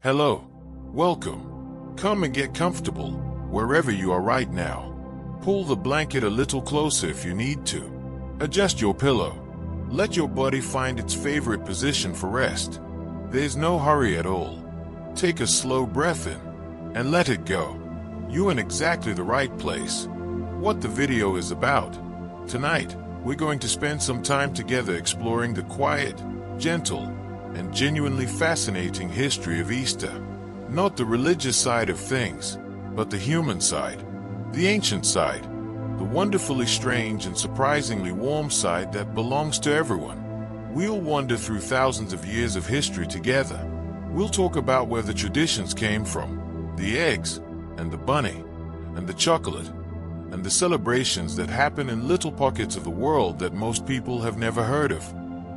Hello, welcome. Come and get comfortable, wherever you are right now. Pull the blanket a little closer if you need to. Adjust your pillow. Let your body find its favorite position for rest. There's no hurry at all. Take a slow breath in, and let it go. You're in exactly the right place. What the video is about. Tonight, we're going to spend some time together exploring the quiet, gentle, and genuinely fascinating history of Easter. Not the religious side of things, but the human side, the ancient side, the wonderfully strange and surprisingly warm side that belongs to everyone. We'll wander through thousands of years of history together. We'll talk about where the traditions came from, the eggs, and the bunny, and the chocolate, and the celebrations that happen in little pockets of the world that most people have never heard of.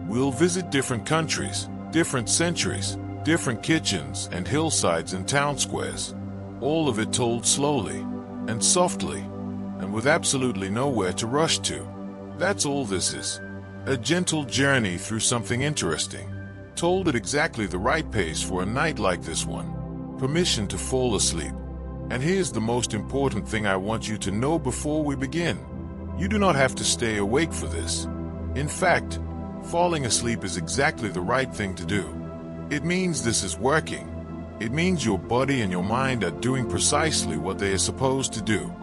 We'll visit different countries, different centuries, different kitchens and hillsides and town squares. All of it told slowly and softly and with absolutely nowhere to rush to. That's all this is. A gentle journey through something interesting, told at exactly the right pace for a night like this one. Permission to fall asleep. And here's the most important thing I want you to know before we begin. You do not have to stay awake for this. In fact, falling asleep is exactly the right thing to do. It means this is working. It means your body and your mind are doing precisely what they are supposed to do.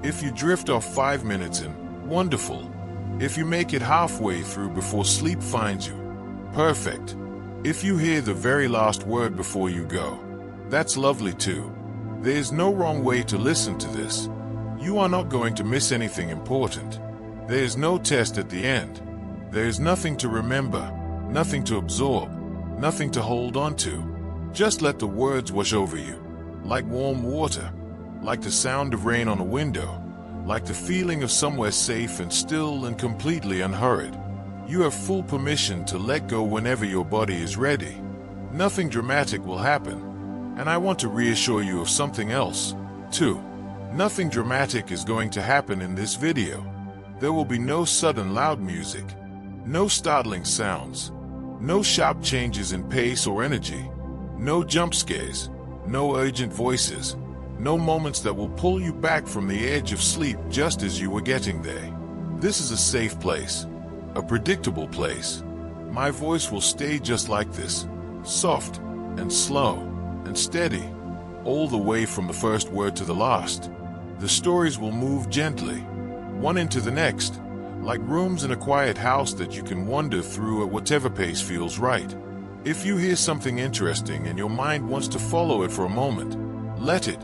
If you drift off 5 minutes in, wonderful. If you make it halfway through before sleep finds you, perfect. If you hear the very last word before you go, that's lovely too. There is no wrong way to listen to this. You are not going to miss anything important. There is no test at the end. There is nothing to remember, nothing to absorb, nothing to hold on to. Just let the words wash over you, like warm water, like the sound of rain on a window, like the feeling of somewhere safe and still and completely unhurried. You have full permission to let go whenever your body is ready. Nothing dramatic will happen. And I want to reassure you of something else, too. Nothing dramatic is going to happen in this video. There will be no sudden loud music, no startling sounds, no sharp changes in pace or energy, no jump scares, no urgent voices, no moments that will pull you back from the edge of sleep just as you were getting there. This is a safe place, a predictable place. My voice will stay just like this, soft and slow and steady, all the way from the first word to the last. The stories will move gently, one into the next, like rooms in a quiet house that you can wander through at whatever pace feels right. If you hear something interesting and your mind wants to follow it for a moment, let it.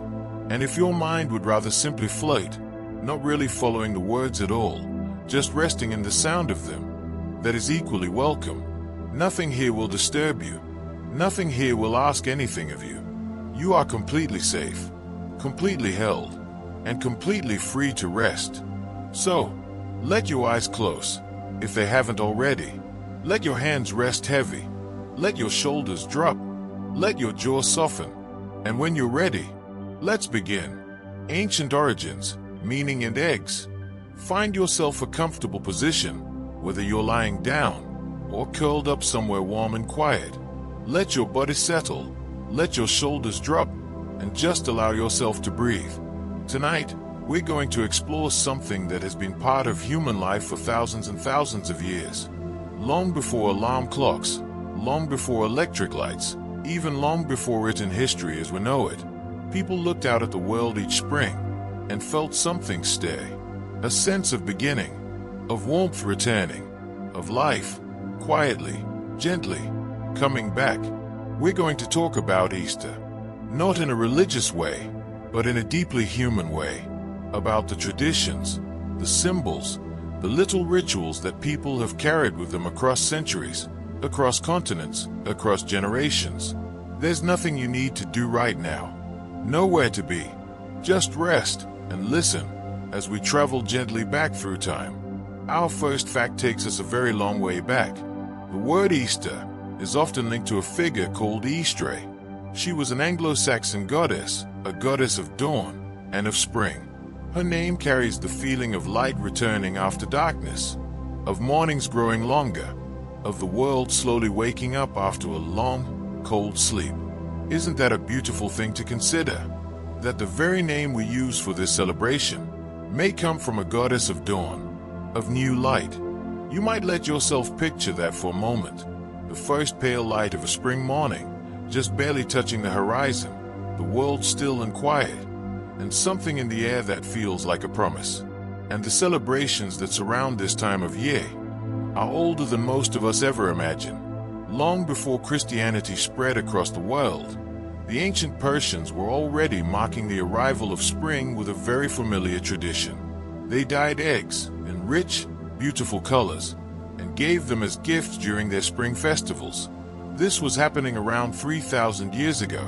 And if your mind would rather simply float, not really following the words at all, just resting in the sound of them, that is equally welcome. Nothing here will disturb you. Nothing here will ask anything of you. You are completely safe, completely held, and completely free to rest. So, let your eyes close, if they haven't already. Let your hands rest heavy. Let your shoulders drop. Let your jaw soften. And when you're ready, let's begin. Ancient origins, meaning and eggs. Find yourself a comfortable position, whether you're lying down or curled up somewhere warm and quiet. Let your body settle, let your shoulders drop, and just allow yourself to breathe. Tonight, we're going to explore something that has been part of human life for thousands and thousands of years. Long before alarm clocks, long before electric lights, even long before written history as we know it, people looked out at the world each spring and felt something stir. A sense of beginning, of warmth returning, of life, quietly, gently, coming back. We're going to talk about Easter, not in a religious way, but in a deeply human way, about the traditions, the symbols, the little rituals that people have carried with them across centuries, across continents, across generations. There's nothing you need to do right now, nowhere to be. Just rest and listen as we travel gently back through time. Our first fact takes us a very long way back. The word Easter is often linked to a figure called Oschter. She was an Anglo-Saxon goddess, a goddess of dawn and of spring. Her name carries the feeling of light returning after darkness, of mornings growing longer, of the world slowly waking up after a long, cold sleep. Isn't that a beautiful thing to consider? That the very name we use for this celebration may come from a goddess of dawn, of new light. You might let yourself picture that for a moment. The first pale light of a spring morning, just barely touching the horizon, the world still and quiet, and something in the air that feels like a promise. And the celebrations that surround this time of year are older than most of us ever imagine. Long before Christianity spread across the world, the ancient Persians were already marking the arrival of spring with a very familiar tradition. They dyed eggs in rich, beautiful colors and gave them as gifts during their spring festivals. This was happening around 3,000 years ago.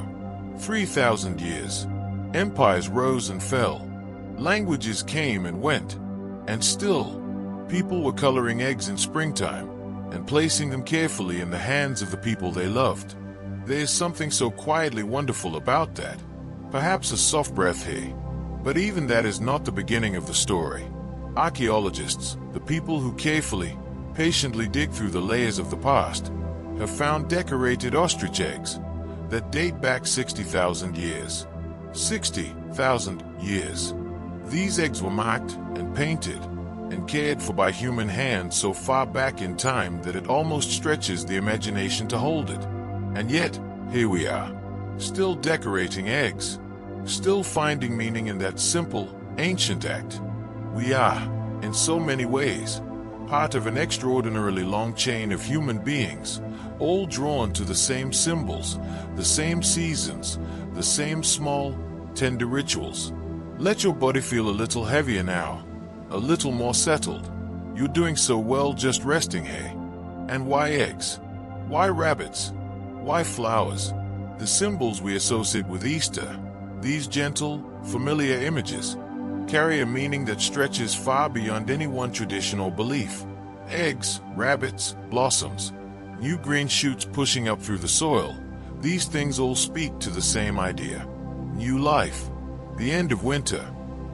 3,000 years. Empires rose and fell. Languages came and went. And still, people were coloring eggs in springtime and placing them carefully in the hands of the people they loved. There is something so quietly wonderful about that. Perhaps a soft breath here. But even that is not the beginning of the story. Archaeologists, the people who carefully, patiently dig through the layers of the past, have found decorated ostrich eggs that date back 60,000 years. 60,000 years. These eggs were marked and painted and cared for by human hands so far back in time that it almost stretches the imagination to hold it. And yet, here we are, still decorating eggs, still finding meaning in that simple, ancient act. We are, in so many ways, part of an extraordinarily long chain of human beings, all drawn to the same symbols, the same seasons, the same small, tender rituals. Let your body feel a little heavier now, a little more settled. You're doing so well just resting here. And why eggs? Why rabbits? Why flowers? The symbols we associate with Easter, these gentle, familiar images, carry a meaning that stretches far beyond any one tradition or belief. Eggs, rabbits, blossoms, new green shoots pushing up through the soil, these things all speak to the same idea. New life, the end of winter,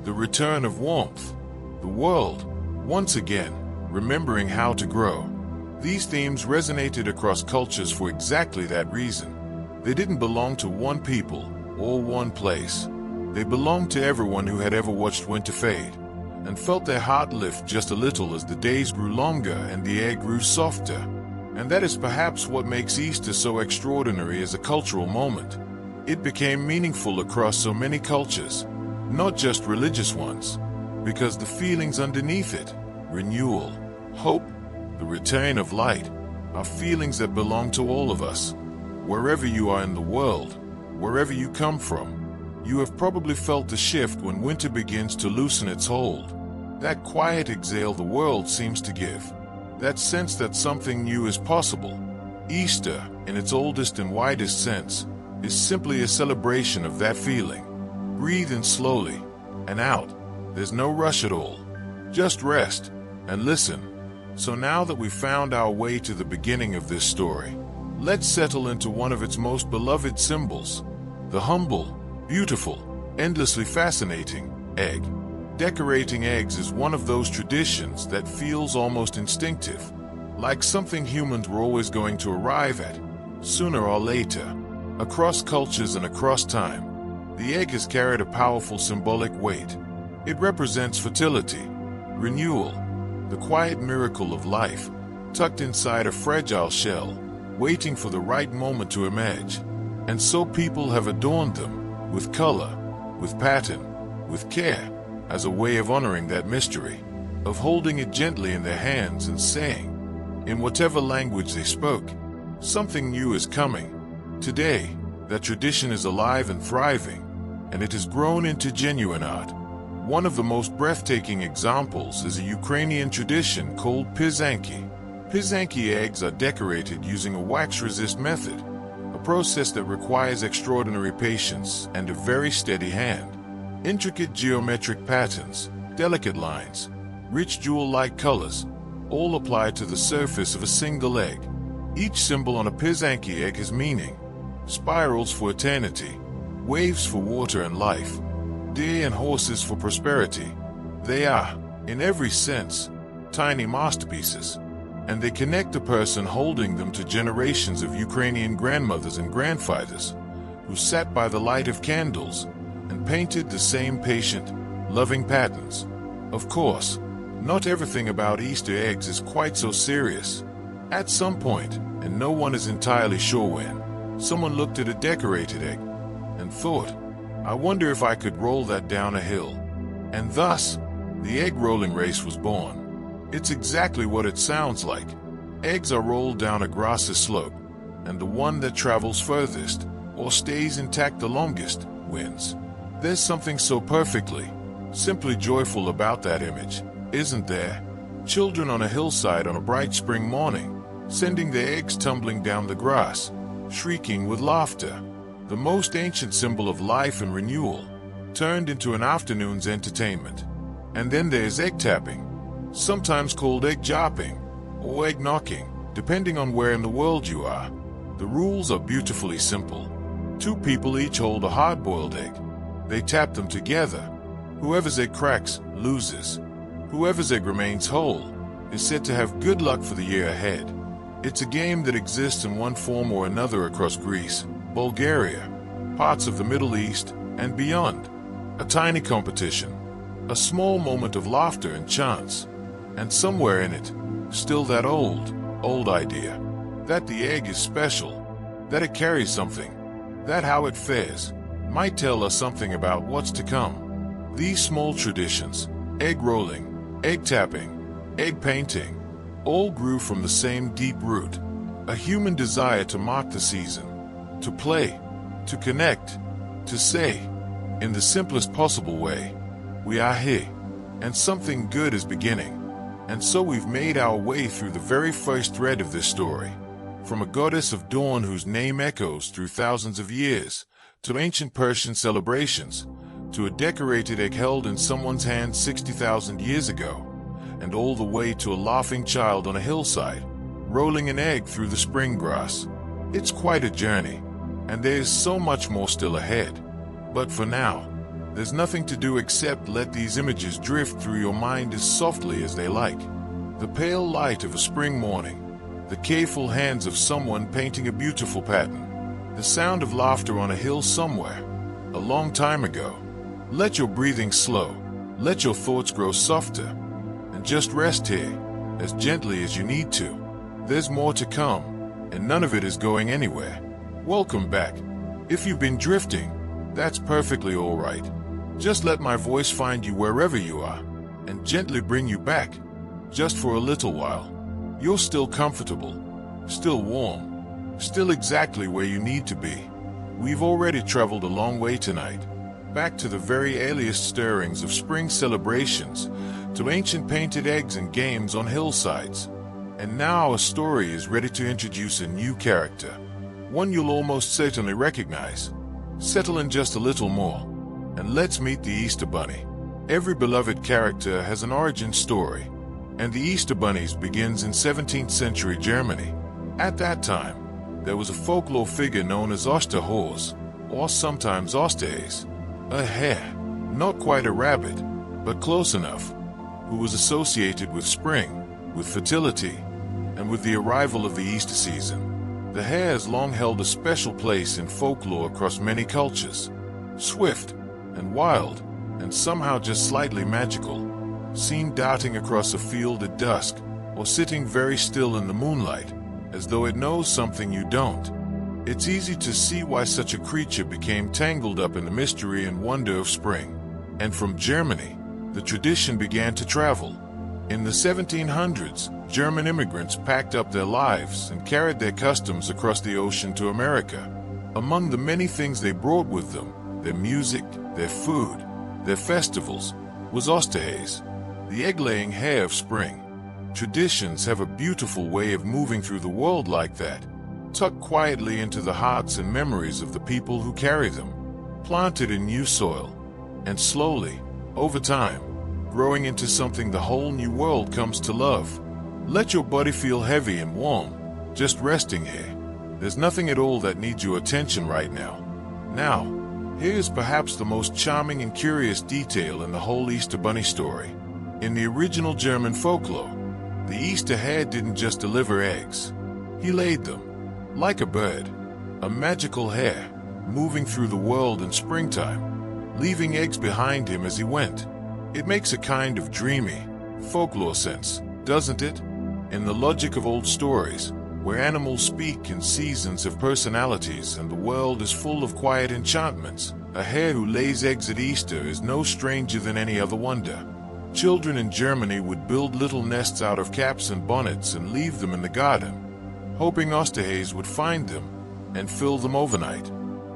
the return of warmth, the world, once again, remembering how to grow. These themes resonated across cultures for exactly that reason. They didn't belong to one people or one place. They belonged to everyone who had ever watched winter fade and felt their heart lift just a little as the days grew longer and the air grew softer. And that is perhaps what makes Easter so extraordinary as a cultural moment. It became meaningful across so many cultures, not just religious ones, because the feelings underneath it, renewal, hope, the return of light, are feelings that belong to all of us. Wherever you are in the world, wherever you come from, you have probably felt the shift when winter begins to loosen its hold. That quiet exhale the world seems to give. That sense that something new is possible. Easter, in its oldest and widest sense, is simply a celebration of that feeling. Breathe in slowly and out. There's no rush at all. Just rest and listen. So now that we've found our way to the beginning of this story, let's settle into one of its most beloved symbols, the humble, beautiful, endlessly fascinating egg. Decorating eggs is one of those traditions that feels almost instinctive, like something humans were always going to arrive at, sooner or later. Across cultures and across time, the egg has carried a powerful symbolic weight. It represents fertility, renewal, the quiet miracle of life, tucked inside a fragile shell, waiting for the right moment to emerge. And so people have adorned them with color, with pattern, with care, as a way of honoring that mystery, of holding it gently in their hands and saying, in whatever language they spoke, something new is coming. Today, that tradition is alive and thriving, and it has grown into genuine art. One of the most breathtaking examples is a Ukrainian tradition called pysanki. Pysanki eggs are decorated using a wax-resist method, a process that requires extraordinary patience and a very steady hand. Intricate geometric patterns, delicate lines, rich jewel-like colors, all applied to the surface of a single egg. Each symbol on a pysanki egg has meaning. Spirals for eternity, waves for water and life, deer and horses for prosperity. They are, in every sense, tiny masterpieces, and they connect the person holding them to generations of Ukrainian grandmothers and grandfathers, who sat by the light of candles and painted the same patient, loving patterns. Of course, not everything about Easter eggs is quite so serious. At some point, and no one is entirely sure when, someone looked at a decorated egg and thought, I wonder if I could roll that down a hill. And thus, the egg rolling race was born. It's exactly what it sounds like. Eggs are rolled down a grassy slope, and the one that travels furthest, or stays intact the longest, wins. There's something so perfectly, simply joyful about that image, isn't there? Children on a hillside on a bright spring morning, sending their eggs tumbling down the grass, shrieking with laughter. The most ancient symbol of life and renewal, turned into an afternoon's entertainment. And then there's egg tapping, sometimes called egg jopping, or egg knocking, depending on where in the world you are. The rules are beautifully simple. 2 people each hold a hard-boiled egg. They tap them together. Whoever's egg cracks, loses. Whoever's egg remains whole is said to have good luck for the year ahead. It's a game that exists in one form or another across Greece, Bulgaria, parts of the Middle East, and beyond. A tiny competition, a small moment of laughter and chance, and somewhere in it, still that old idea, that the egg is special, that it carries something, that how it fares might tell us something about what's to come. These small traditions, egg rolling, egg tapping, egg painting, all grew from the same deep root, a human desire to mark the season, to play, to connect, to say, in the simplest possible way, we are here, and something good is beginning. And so we've made our way through the very first thread of this story, from a goddess of dawn whose name echoes through thousands of years, to ancient Persian celebrations, to a decorated egg held in someone's hand 60,000 years ago, and all the way to a laughing child on a hillside, rolling an egg through the spring grass. It's quite a journey, and there's so much more still ahead. But for now, there's nothing to do except let these images drift through your mind as softly as they like. The pale light of a spring morning, the careful hands of someone painting a beautiful pattern, the sound of laughter on a hill somewhere, a long time ago. Let your breathing slow, let your thoughts grow softer, and just rest here, as gently as you need to. There's more to come, and none of it is going anywhere. Welcome back. If you've been drifting, that's perfectly all right. Just let my voice find you wherever you are, and gently bring you back, just for a little while. You're still comfortable, still warm, still exactly where you need to be. We've already traveled a long way tonight, back to the very earliest stirrings of spring celebrations, to ancient painted eggs and games on hillsides. And now our story is ready to introduce a new character, one you'll almost certainly recognize. Settle in just a little more, and let's meet the Easter Bunny. Every beloved character has an origin story, and the Easter Bunnies begins in 17th century Germany. At that time, there was a folklore figure known as Oschter Haws, or sometimes Oschter Haws, a hare, not quite a rabbit, but close enough, who was associated with spring, with fertility, and with the arrival of the Easter season. The hare has long held a special place in folklore across many cultures. Swift and wild, and somehow just slightly magical, seen darting across a field at dusk, or sitting very still in the moonlight, as though it knows something you don't. It's easy to see why such a creature became tangled up in the mystery and wonder of spring. And from Germany, the tradition began to travel. In the 1700s, German immigrants packed up their lives and carried their customs across the ocean to America. Among the many things they brought with them, their music, their food, their festivals, was Oschter Haws, the egg-laying hare of spring. Traditions have a beautiful way of moving through the world like that, tucked quietly into the hearts and memories of the people who carry them, planted in new soil, and slowly, over time, growing into something the whole new world comes to love. Let your body feel heavy and warm, just resting here. There's nothing at all that needs your attention right now. Now, here's perhaps the most charming and curious detail in the whole Easter Bunny story. In the original German folklore, the Easter hare didn't just deliver eggs. He laid them, like a bird. A magical hare, moving through the world in springtime, leaving eggs behind him as he went. It makes a kind of dreamy, folklore sense, doesn't it? In the logic of old stories, where animals speak and seasons have personalities and the world is full of quiet enchantments, a hare who lays eggs at Easter is no stranger than any other wonder. Children in Germany would build little nests out of caps and bonnets and leave them in the garden, hoping Oschter Haws would find them and fill them overnight.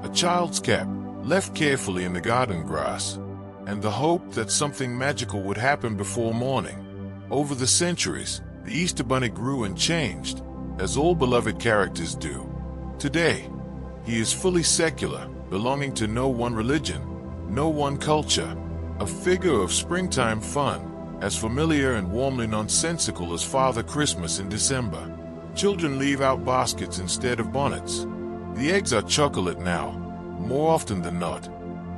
A child's cap, left carefully in the garden grass, and the hope that something magical would happen before morning. Over the centuries, the Easter Bunny grew and changed, as all beloved characters do. Today, he is fully secular, belonging to no one religion, no one culture, a figure of springtime fun, as familiar and warmly nonsensical as Father Christmas in December. Children leave out baskets instead of bonnets. The eggs are chocolate now, more often than not,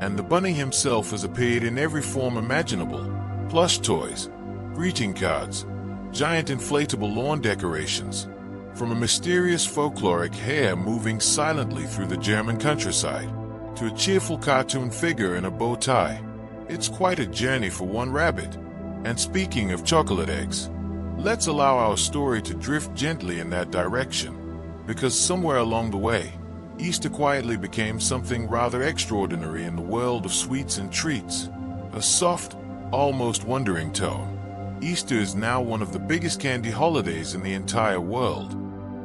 and the bunny himself has appeared in every form imaginable: plush toys, greeting cards, giant inflatable lawn decorations, from a mysterious folkloric hare moving silently through the German countryside, to a cheerful cartoon figure in a bow tie. It's quite a journey for one rabbit. And speaking of chocolate eggs, let's allow our story to drift gently in that direction, because somewhere along the way, Easter quietly became something rather extraordinary in the world of sweets and treats. A soft, almost wondering tone. Easter is now one of the biggest candy holidays in the entire world.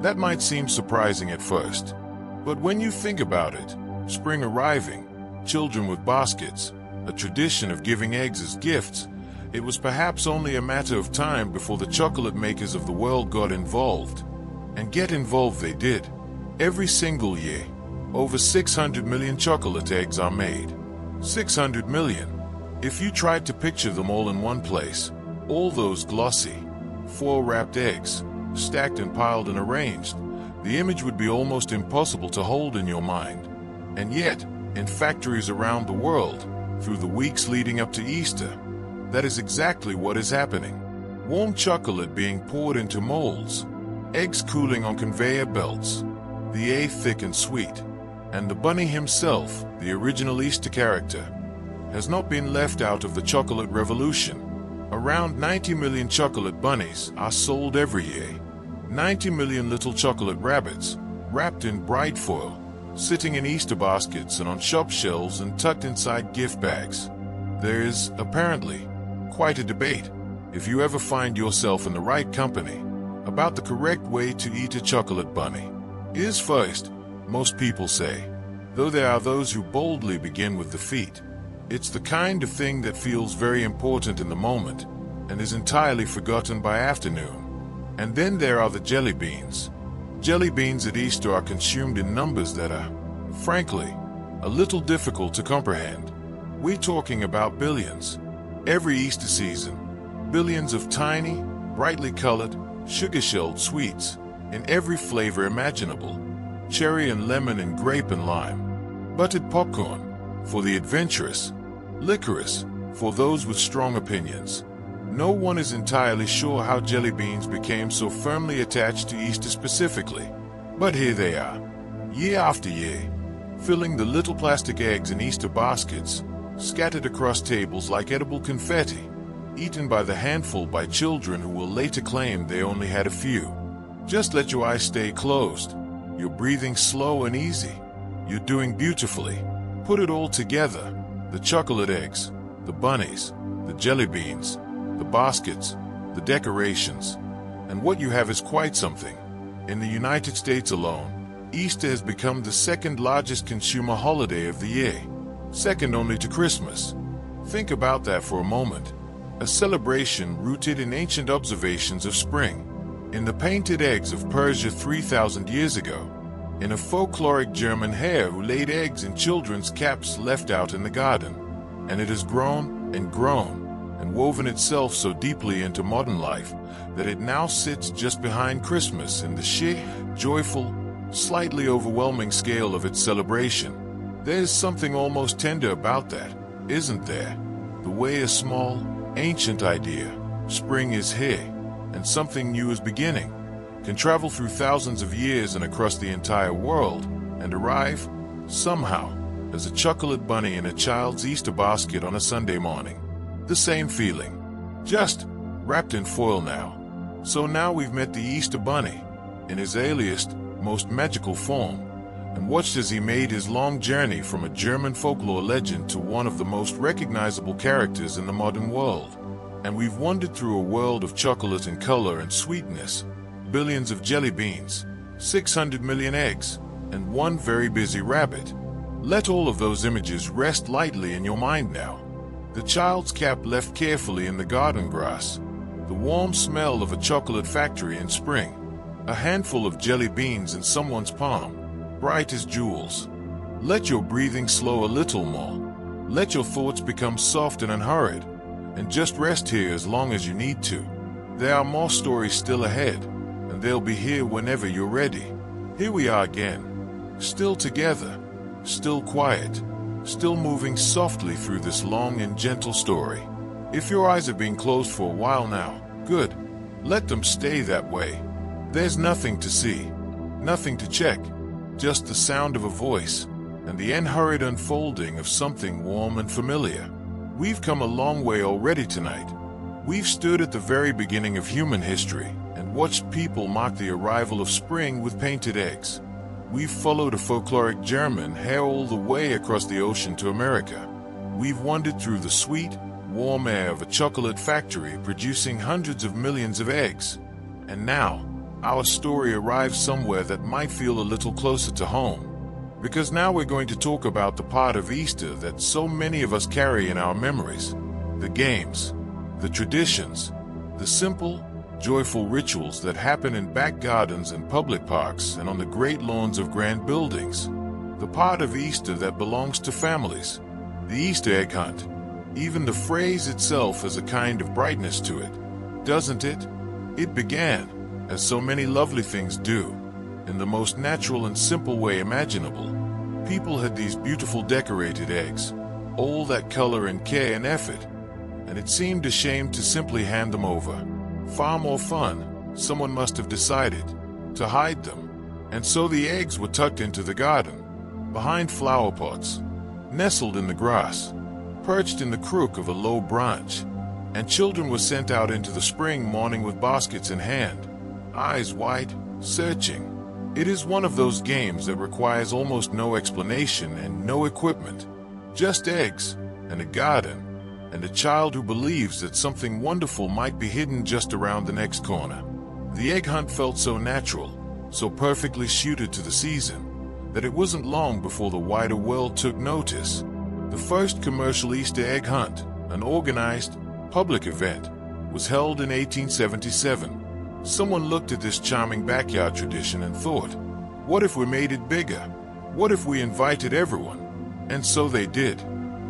That might seem surprising at first, but when you think about it, spring arriving, children with baskets, a tradition of giving eggs as gifts, it was perhaps only a matter of time before the chocolate makers of the world got involved. And get involved they did. Every single year, over 600 million chocolate eggs are made. 600 million. If you tried to picture them all in one place, all those glossy, foil-wrapped eggs, stacked and piled and arranged, the image would be almost impossible to hold in your mind. And yet, in factories around the world, through the weeks leading up to Easter, that is exactly what is happening. Warm chocolate being poured into molds, eggs cooling on conveyor belts, the egg thick and sweet, and the bunny himself, the original Easter character, has not been left out of the chocolate revolution. Around 90 million chocolate bunnies are sold every year. 90 million little chocolate rabbits, wrapped in bright foil, sitting in Easter baskets and on shop shelves and tucked inside gift bags. There is, apparently, quite a debate, if you ever find yourself in the right company, about the correct way to eat a chocolate bunny. Is first, most people say, though there are those who boldly begin with the feet. It's the kind of thing that feels very important in the moment and is entirely forgotten by afternoon. And then there are the jelly beans. Jelly beans at Easter are consumed in numbers that are, frankly, a little difficult to comprehend. We're talking about billions. Every Easter season, billions of tiny, brightly colored, sugar-shelled sweets in every flavor imaginable. Cherry and lemon and grape and lime. Buttered popcorn for the adventurous. Licorice for those with strong opinions. No one is entirely sure how jelly beans became so firmly attached to Easter specifically. But here they are, year after year, filling the little plastic eggs in Easter baskets, scattered across tables like edible confetti, eaten by the handful by children who will later claim they only had a few. Just let your eyes stay closed. You're breathing slow and easy. You're doing beautifully. Put it all together. The chocolate eggs, the bunnies, the jelly beans, the baskets, the decorations, and what you have is quite something. In the United States alone, Easter has become the second largest consumer holiday of the year, second only to Christmas. Think about that for a moment. A celebration rooted in ancient observations of spring, in the painted eggs of Persia 3,000 years ago, in a folkloric German hare who laid eggs in children's caps left out in the garden. And it has grown and grown and woven itself so deeply into modern life that it now sits just behind Christmas in the sheer, joyful, slightly overwhelming scale of its celebration. There's something almost tender about that, isn't there? The way a small, ancient idea, spring is here, and something new is beginning, can travel through thousands of years and across the entire world, and arrive, somehow, as a chocolate bunny in a child's Easter basket on a Sunday morning. The same feeling, just wrapped in foil now. So now we've met the Easter Bunny in his earliest, most magical form, and watched as he made his long journey from a German folklore legend to one of the most recognizable characters in the modern world. And we've wandered through a world of chocolate and color and sweetness, billions of jelly beans, 600 million eggs, and one very busy rabbit. Let all of those images rest lightly in your mind now. The child's cap left carefully in the garden grass, the warm smell of a chocolate factory in spring, a handful of jelly beans in someone's palm, bright as jewels. Let your breathing slow a little more. Let your thoughts become soft and unhurried, and just rest here as long as you need to. There are more stories still ahead, and they'll be here whenever you're ready. Here we are again, still together, still quiet, still moving softly through this long and gentle story. If your eyes have been closed for a while now, good. Let them stay that way. There's nothing to see, nothing to check, just the sound of a voice and the unhurried unfolding of something warm and familiar. We've come a long way already tonight. We've stood at the very beginning of human history and watched people mark the arrival of spring with painted eggs. We've followed a folkloric German hare all the way across the ocean to America. We've wandered through the sweet, warm air of a chocolate factory producing hundreds of millions of eggs. And now, our story arrives somewhere that might feel a little closer to home. Because now we're going to talk about the part of Easter that so many of us carry in our memories. The games, the traditions, the simple, joyful rituals that happen in back gardens and public parks and on the great lawns of grand buildings. The part of Easter that belongs to families. The Easter egg hunt. Even the phrase itself has a kind of brightness to it, doesn't it? It began, as so many lovely things do, in the most natural and simple way imaginable. People had these beautiful decorated eggs, all that color and care and effort, and it seemed a shame to simply hand them over. Far more fun, someone must have decided, to hide them. And so the eggs were tucked into the garden, behind flower pots, nestled in the grass, perched in the crook of a low branch, and children were sent out into the spring morning with baskets in hand, eyes wide, searching. It is one of those games that requires almost no explanation and no equipment, just eggs, and a garden, and a child who believes that something wonderful might be hidden just around the next corner. The egg hunt felt so natural, so perfectly suited to the season, that it wasn't long before the wider world took notice. The first commercial Easter egg hunt, an organized, public event, was held in 1877. Someone looked at this charming backyard tradition and thought, what if we made it bigger? What if we invited everyone? And so they did.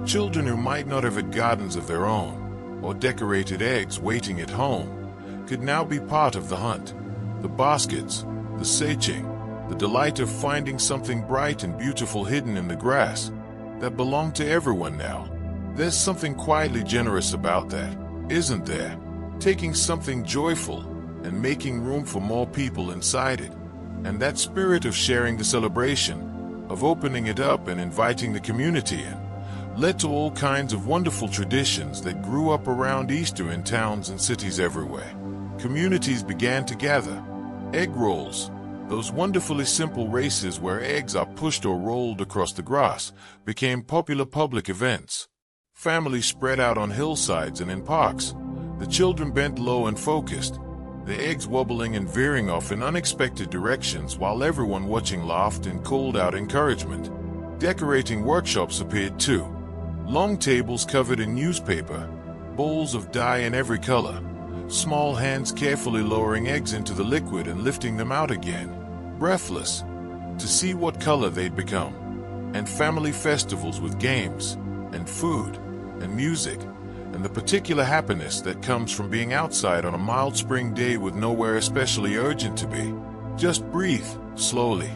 Children who might not have had gardens of their own, or decorated eggs waiting at home, could now be part of the hunt. The baskets, the searching, the delight of finding something bright and beautiful hidden in the grass, that belonged to everyone now. There's something quietly generous about that, isn't there? Taking something joyful and making room for more people inside it. And that spirit of sharing the celebration, of opening it up and inviting the community in, led to all kinds of wonderful traditions that grew up around Easter in towns and cities everywhere. Communities began to gather. Egg rolls, those wonderfully simple races where eggs are pushed or rolled across the grass, became popular public events. Families spread out on hillsides and in parks, the children bent low and focused, the eggs wobbling and veering off in unexpected directions while everyone watching laughed and called out encouragement. Decorating workshops appeared too. Long tables covered in newspaper, bowls of dye in every color, small hands carefully lowering eggs into the liquid and lifting them out again, breathless, to see what color they'd become. And family festivals with games, and food, and music, and the particular happiness that comes from being outside on a mild spring day with nowhere especially urgent to be. Just breathe, slowly.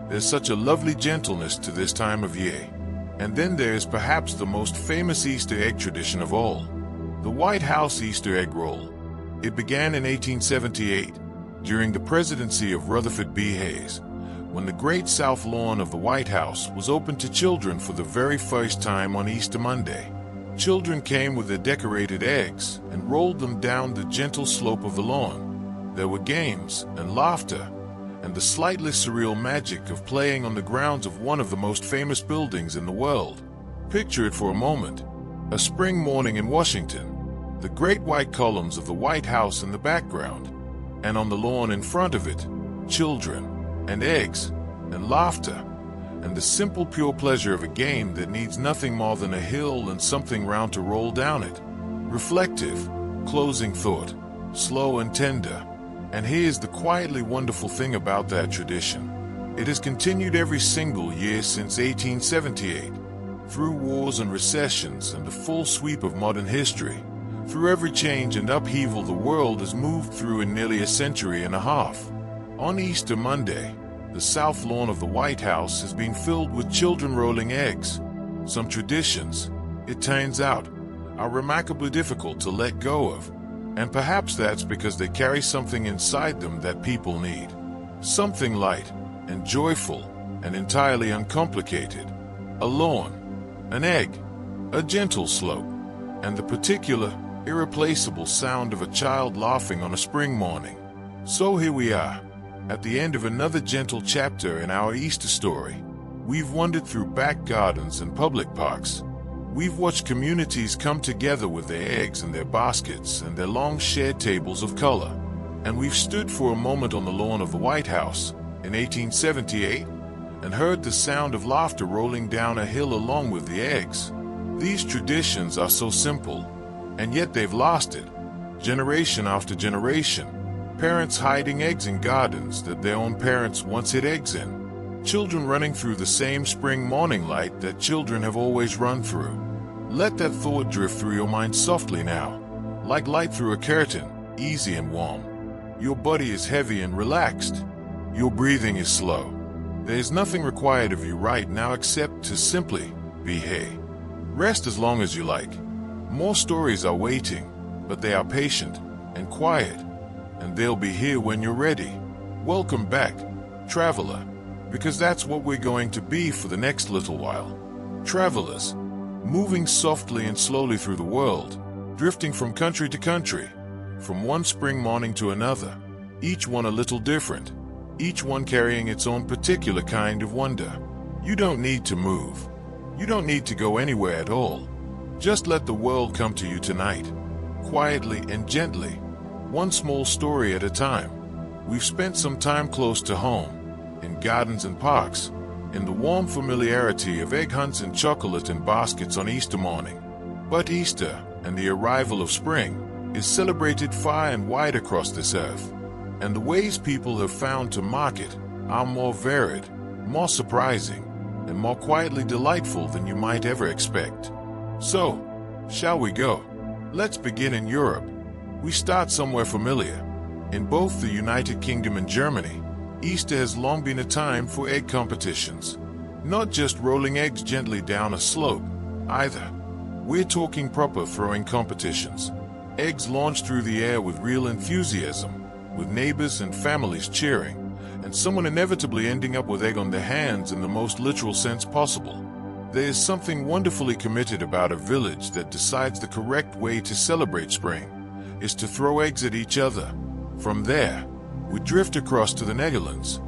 There's such a lovely gentleness to this time of year. And then there's perhaps the most famous Easter egg tradition of all, the White House Easter egg roll. It began in 1878, during the presidency of Rutherford B. Hayes, when the great south lawn of the White House was opened to children for the very first time on Easter Monday. Children came with their decorated eggs and rolled them down the gentle slope of the lawn. There were games and laughter and the slightly surreal magic of playing on the grounds of one of the most famous buildings in the world. Picture it for a moment. A spring morning in Washington, the great white columns of the White House in the background, and on the lawn in front of it, children and eggs and laughter and the simple pure pleasure of a game that needs nothing more than a hill and something round to roll down it. Reflective, closing thought, slow and tender. And here's the quietly wonderful thing about that tradition. It has continued every single year since 1878. Through wars and recessions and the full sweep of modern history, through every change and upheaval the world has moved through in nearly a century and a half. On Easter Monday, the south lawn of the White House has been filled with children rolling eggs. Some traditions, it turns out, are remarkably difficult to let go of. And perhaps that's because they carry something inside them that people need. Something light and joyful and entirely uncomplicated. A lawn, an egg, a gentle slope, and the particular, irreplaceable sound of a child laughing on a spring morning. So here we are, at the end of another gentle chapter in our Easter story. We've wandered through back gardens and public parks. We've watched communities come together with their eggs and their baskets and their long shared tables of color. And we've stood for a moment on the lawn of the White House in 1878 and heard the sound of laughter rolling down a hill along with the eggs. These traditions are so simple, and yet they've lasted, generation after generation. Parents hiding eggs in gardens that their own parents once hid eggs in. Children running through the same spring morning light that children have always run through. Let that thought drift through your mind softly now, like light through a curtain, easy and warm. Your body is heavy and relaxed. Your breathing is slow. There is nothing required of you right now except to simply be here. Rest as long as you like. More stories are waiting, but they are patient and quiet, and they'll be here when you're ready. Welcome back, traveler, because that's what we're going to be for the next little while. Travelers, moving softly and slowly through the world, drifting from country to country, from one spring morning to another, each one a little different, each one carrying its own particular kind of wonder. You don't need to move. You don't need to go anywhere at all. Just let the world come to you tonight, quietly and gently, one small story at a time. We've spent some time close to home, in gardens and parks, in the warm familiarity of egg hunts and chocolate and baskets on Easter morning. But Easter, and the arrival of spring, is celebrated far and wide across this earth. And the ways people have found to mark it are more varied, more surprising, and more quietly delightful than you might ever expect. So, shall we go? Let's begin in Europe. We start somewhere familiar. In both the United Kingdom and Germany, Easter has long been a time for egg competitions. Not just rolling eggs gently down a slope, either. We're talking proper throwing competitions. Eggs launched through the air with real enthusiasm, with neighbors and families cheering, and someone inevitably ending up with egg on their hands in the most literal sense possible. There is something wonderfully committed about a village that decides the correct way to celebrate spring is to throw eggs at each other. From there, we drift across to the Netherlands.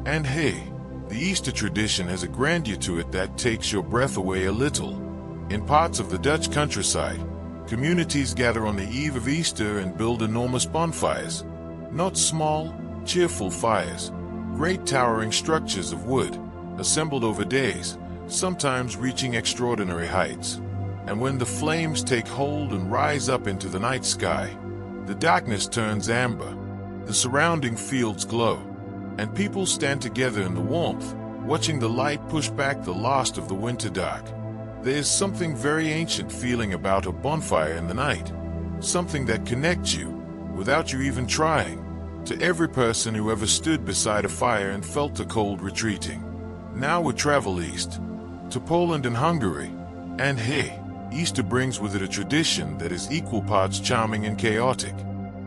And hey, the Easter tradition has a grandeur to it that takes your breath away a little. In parts of the Dutch countryside, communities gather on the eve of Easter and build enormous bonfires. Not small, cheerful fires, great towering structures of wood, assembled over days, sometimes reaching extraordinary heights. And when the flames take hold and rise up into the night sky, the darkness turns amber, the surrounding fields glow, and people stand together in the warmth, watching the light push back the last of the winter dark. There is something very ancient feeling about a bonfire in the night, something that connects you, without you even trying, to every person who ever stood beside a fire and felt the cold retreating. Now we travel east, to Poland and Hungary, and hey, Easter brings with it a tradition that is equal parts charming and chaotic.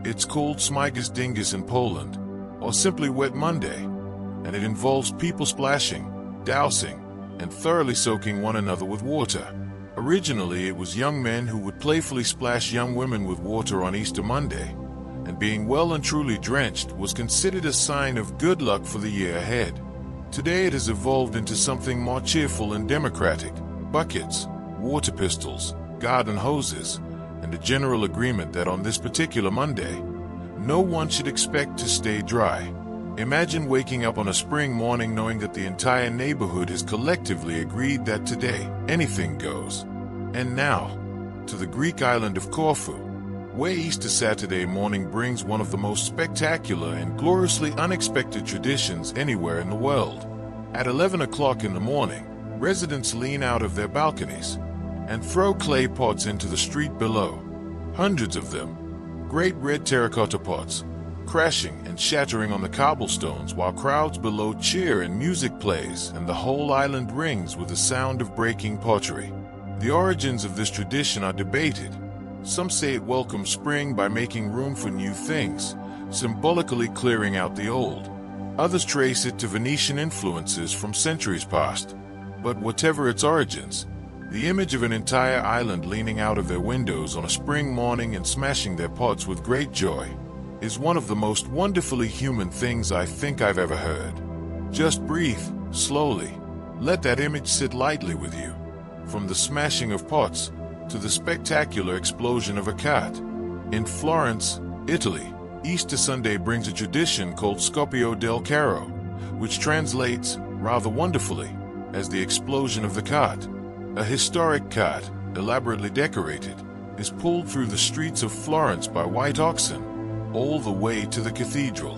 It's called Smygas Dingus in Poland, or simply Wet Monday. and it involves people splashing, dousing, and thoroughly soaking one another with water. Originally, it was young men who would playfully splash young women with water on Easter Monday, and being well and truly drenched was considered a sign of good luck for the year ahead. Today it has evolved into something more cheerful and democratic: buckets, water pistols, garden hoses, and a general agreement that on this particular Monday, no one should expect to stay dry. Imagine waking up on a spring morning knowing that the entire neighborhood has collectively agreed that today, anything goes. And now, to the Greek island of Corfu, where Easter Saturday morning brings one of the most spectacular and gloriously unexpected traditions anywhere in the world. At 11 o'clock in the morning, residents lean out of their balconies and throw clay pots into the street below. Hundreds of them, great red terracotta pots, crashing and shattering on the cobblestones while crowds below cheer and music plays and the whole island rings with the sound of breaking pottery. The origins of this tradition are debated. Some say it welcomes spring by making room for new things, symbolically clearing out the old. Others trace it to Venetian influences from centuries past. But whatever its origins, the image of an entire island leaning out of their windows on a spring morning and smashing their pots with great joy is one of the most wonderfully human things I think I've ever heard. Just breathe, slowly. Let that image sit lightly with you. From the smashing of pots to the spectacular explosion of a cart. In Florence, Italy, Easter Sunday brings a tradition called Scoppio del Carro, which translates, rather wonderfully, as the explosion of the cart. A historic cart, elaborately decorated, is pulled through the streets of Florence by white oxen, all the way to the cathedral.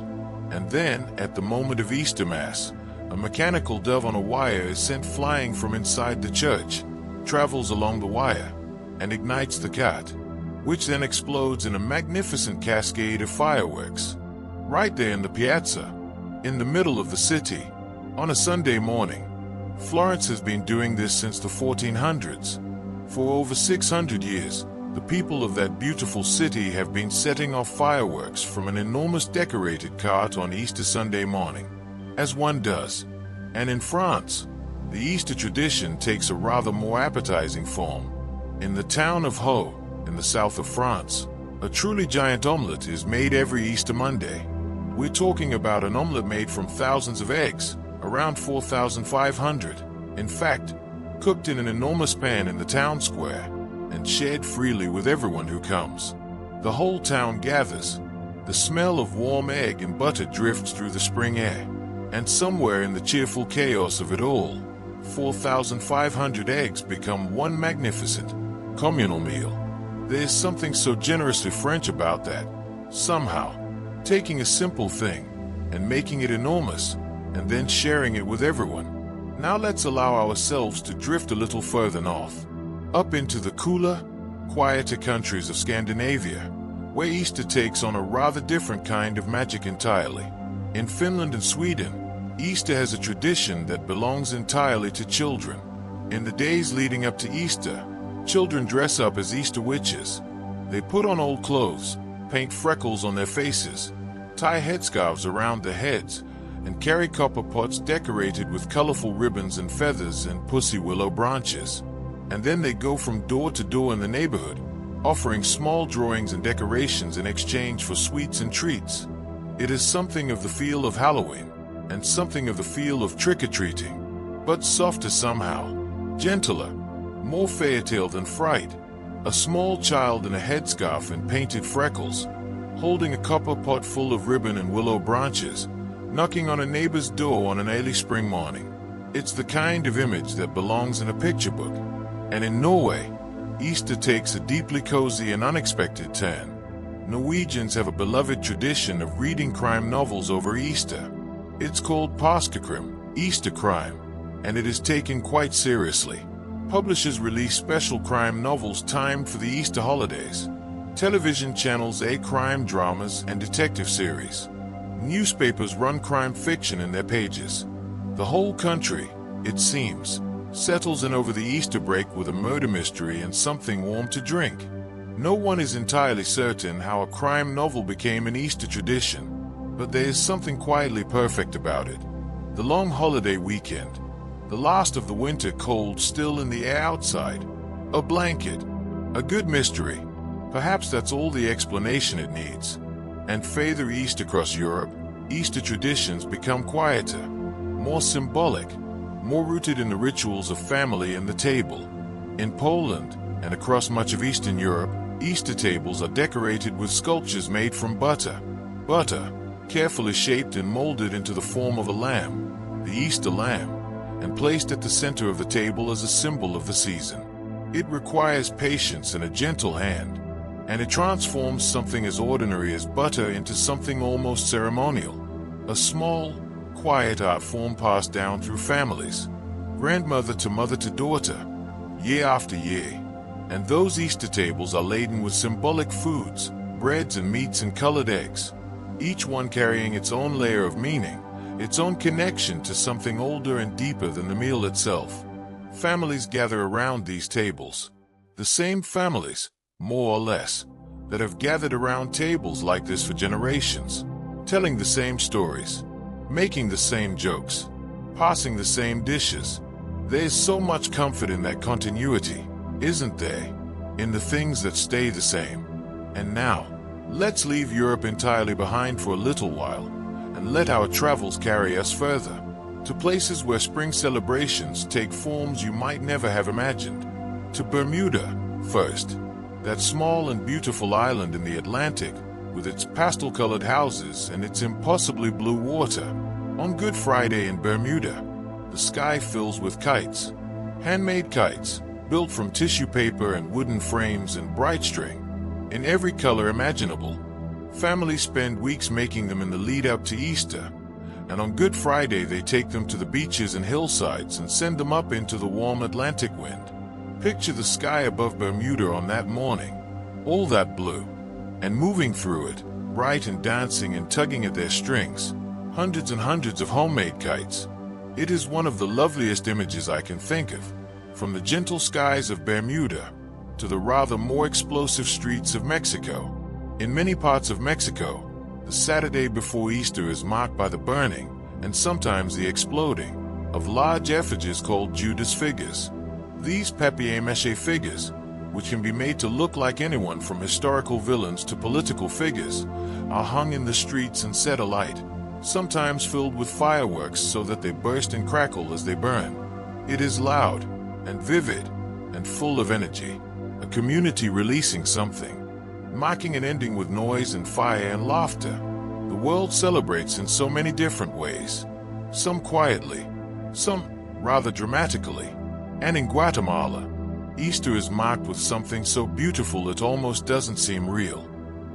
And then, at the moment of Easter Mass, a mechanical dove on a wire is sent flying from inside the church, travels along the wire, and ignites the cart, which then explodes in a magnificent cascade of fireworks. Right there in the piazza, in the middle of the city, on a Sunday morning. Florence has been doing this since the 1400s. For over 600 years, the people of that beautiful city have been setting off fireworks from an enormous decorated cart on Easter Sunday morning, as one does. And in France, the Easter tradition takes a rather more appetizing form. In the town of Haws, in the south of France, a truly giant omelette is made every Easter Monday. We're talking about an omelette made from thousands of eggs, around 4,500, in fact, cooked in an enormous pan in the town square, and shared freely with everyone who comes. The whole town gathers. The smell of warm egg and butter drifts through the spring air, and somewhere in the cheerful chaos of it all, 4,500 eggs become one magnificent, communal meal. There's something so generously French about that. Somehow, taking a simple thing and making it enormous, and then sharing it with everyone. Now let's allow ourselves to drift a little further north, up into the cooler, quieter countries of Scandinavia, where Easter takes on a rather different kind of magic entirely. In Finland and Sweden, Easter has a tradition that belongs entirely to children. In the days leading up to Easter, children dress up as Easter witches. They put on old clothes, paint freckles on their faces, tie headscarves around their heads, and carry copper pots decorated with colorful ribbons and feathers and pussy willow branches. And then they go from door to door in the neighborhood, offering small drawings and decorations in exchange for sweets and treats. It is something of the feel of Halloween, and something of the feel of trick-or-treating, but softer somehow, gentler, more fairytale than fright. A small child in a headscarf and painted freckles, holding a copper pot full of ribbon and willow branches, knocking on a neighbor's door on an early spring morning. It's the kind of image that belongs in a picture book. And in Norway, Easter takes a deeply cozy and unexpected turn. Norwegians have a beloved tradition of reading crime novels over Easter. It's called påskekrim, Easter crime, and it is taken quite seriously. Publishers release special crime novels timed for the Easter holidays. Television channels air crime dramas and detective series. Newspapers run crime fiction in their pages. The whole country, it seems, settles in over the Easter break with a murder mystery and something warm to drink. No one is entirely certain how a crime novel became an Easter tradition, but there is something quietly perfect about it. The long holiday weekend, the last of the winter cold still in the air outside. A blanket, a good mystery. Perhaps that's all the explanation it needs. And further east across Europe, Easter traditions become quieter, more symbolic, more rooted in the rituals of family and the table. In Poland and across much of Eastern Europe, Easter tables are decorated with sculptures made from butter. Butter, carefully shaped and molded into the form of a lamb, the Easter lamb, and placed at the center of the table as a symbol of the season. It requires patience and a gentle hand, and it transforms something as ordinary as butter into something almost ceremonial. A small, quiet art form passed down through families, grandmother to mother to daughter, year after year. And those Easter tables are laden with symbolic foods, breads and meats and colored eggs, each one carrying its own layer of meaning, its own connection to something older and deeper than the meal itself. Families gather around these tables. The same families, more or less, that have gathered around tables like this for generations, telling the same stories, making the same jokes, passing the same dishes. There's so much comfort in that continuity, isn't there? In the things that stay the same. And now, let's leave Europe entirely behind for a little while, and let our travels carry us further, to places where spring celebrations take forms you might never have imagined. To Bermuda, first. That small and beautiful island in the Atlantic, with its pastel-colored houses and its impossibly blue water. On Good Friday in Bermuda, the sky fills with kites. Handmade kites, built from tissue paper and wooden frames and bright string, in every color imaginable. Families spend weeks making them in the lead-up to Easter, and on Good Friday they take them to the beaches and hillsides and send them up into the warm Atlantic wind. Picture the sky above Bermuda on that morning, all that blue, and moving through it, bright and dancing and tugging at their strings, hundreds and hundreds of homemade kites. It is one of the loveliest images I can think of, from the gentle skies of Bermuda to the rather more explosive streets of Mexico. In many parts of Mexico, the Saturday before Easter is marked by the burning, and sometimes the exploding, of large effigies called Judas figures. These papier-mâché figures, which can be made to look like anyone from historical villains to political figures, are hung in the streets and set alight, sometimes filled with fireworks so that they burst and crackle as they burn. It is loud and vivid and full of energy, a community releasing something, marking an ending with noise and fire and laughter. The world celebrates in so many different ways, some quietly, some rather dramatically. And in Guatemala, Easter is marked with something so beautiful it almost doesn't seem real.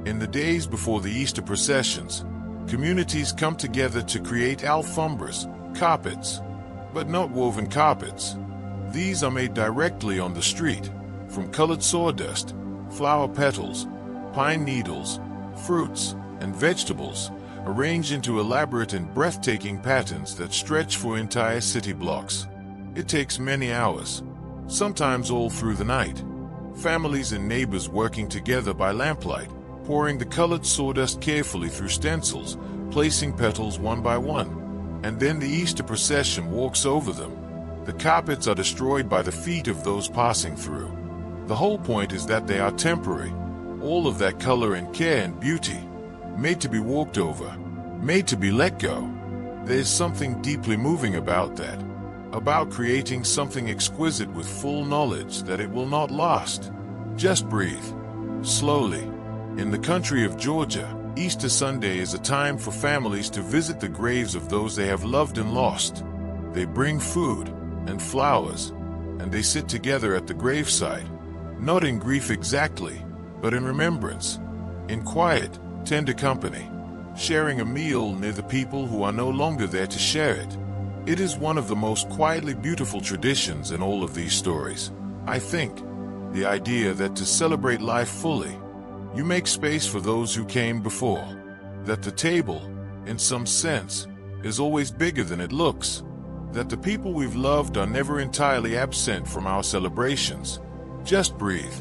In the days before the Easter processions, communities come together to create alfombras, carpets, but not woven carpets. These are made directly on the street, from colored sawdust, flower petals, pine needles, fruits, and vegetables, arranged into elaborate and breathtaking patterns that stretch for entire city blocks. It takes many hours, sometimes all through the night. Families and neighbors working together by lamplight, pouring the colored sawdust carefully through stencils, placing petals one by one. And then the Easter procession walks over them. The carpets are destroyed by the feet of those passing through. The whole point is that they are temporary. All of that color and care and beauty, made to be walked over, made to be let go. There's something deeply moving about that. About creating something exquisite with full knowledge that it will not last. Just breathe. Slowly. In the country of Georgia, Easter Sunday is a time for families to visit the graves of those they have loved and lost. They bring food and flowers, and they sit together at the graveside, not in grief exactly, but in remembrance, in quiet, tender company, sharing a meal near the people who are no longer there to share it. It is one of the most quietly beautiful traditions in all of these stories. I think, the idea that to celebrate life fully, you make space for those who came before, that the table, in some sense, is always bigger than it looks, that the people we've loved are never entirely absent from our celebrations. Just breathe.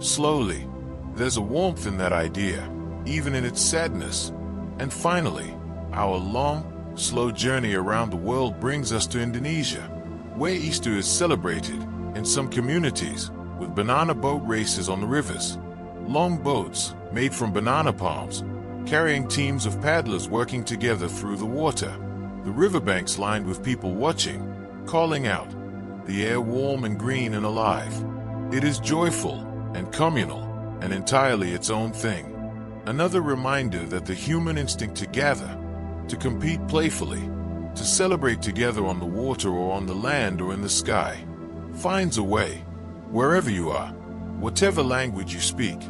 Slowly. There's a warmth in that idea, even in its sadness. And finally, our long, slow journey around the world brings us to Indonesia, where Easter is celebrated, in some communities, with banana boat races on the rivers. Long boats, made from banana palms, carrying teams of paddlers working together through the water. The riverbanks lined with people watching, calling out. The air warm and green and alive. It is joyful and communal, and entirely its own thing. Another reminder that the human instinct to gather, to compete playfully, to celebrate together on the water or on the land or in the sky, finds a way, wherever you are, whatever language you speak,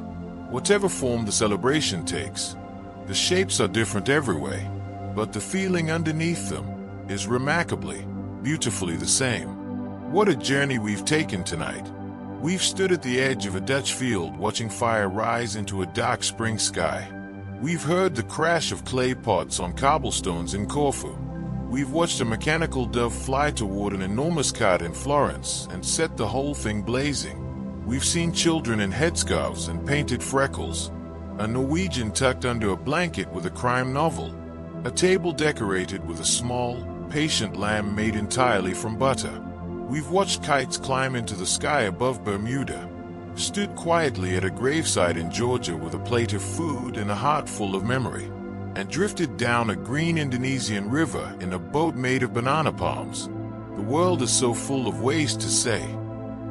whatever form the celebration takes. The shapes are different everywhere, but the feeling underneath them is remarkably, beautifully the same. What a journey we've taken tonight. We've stood at the edge of a Dutch field watching fire rise into a dark spring sky. We've heard the crash of clay pots on cobblestones in Corfu. We've watched a mechanical dove fly toward an enormous cart in Florence and set the whole thing blazing. We've seen children in headscarves and painted freckles, a Norwegian tucked under a blanket with a crime novel, a table decorated with a small, patient lamb made entirely from butter. We've watched kites climb into the sky above Bermuda, stood quietly at a gravesite in Georgia with a plate of food and a heart full of memory, and drifted down a green Indonesian river in a boat made of banana palms. The world is so full of ways to say,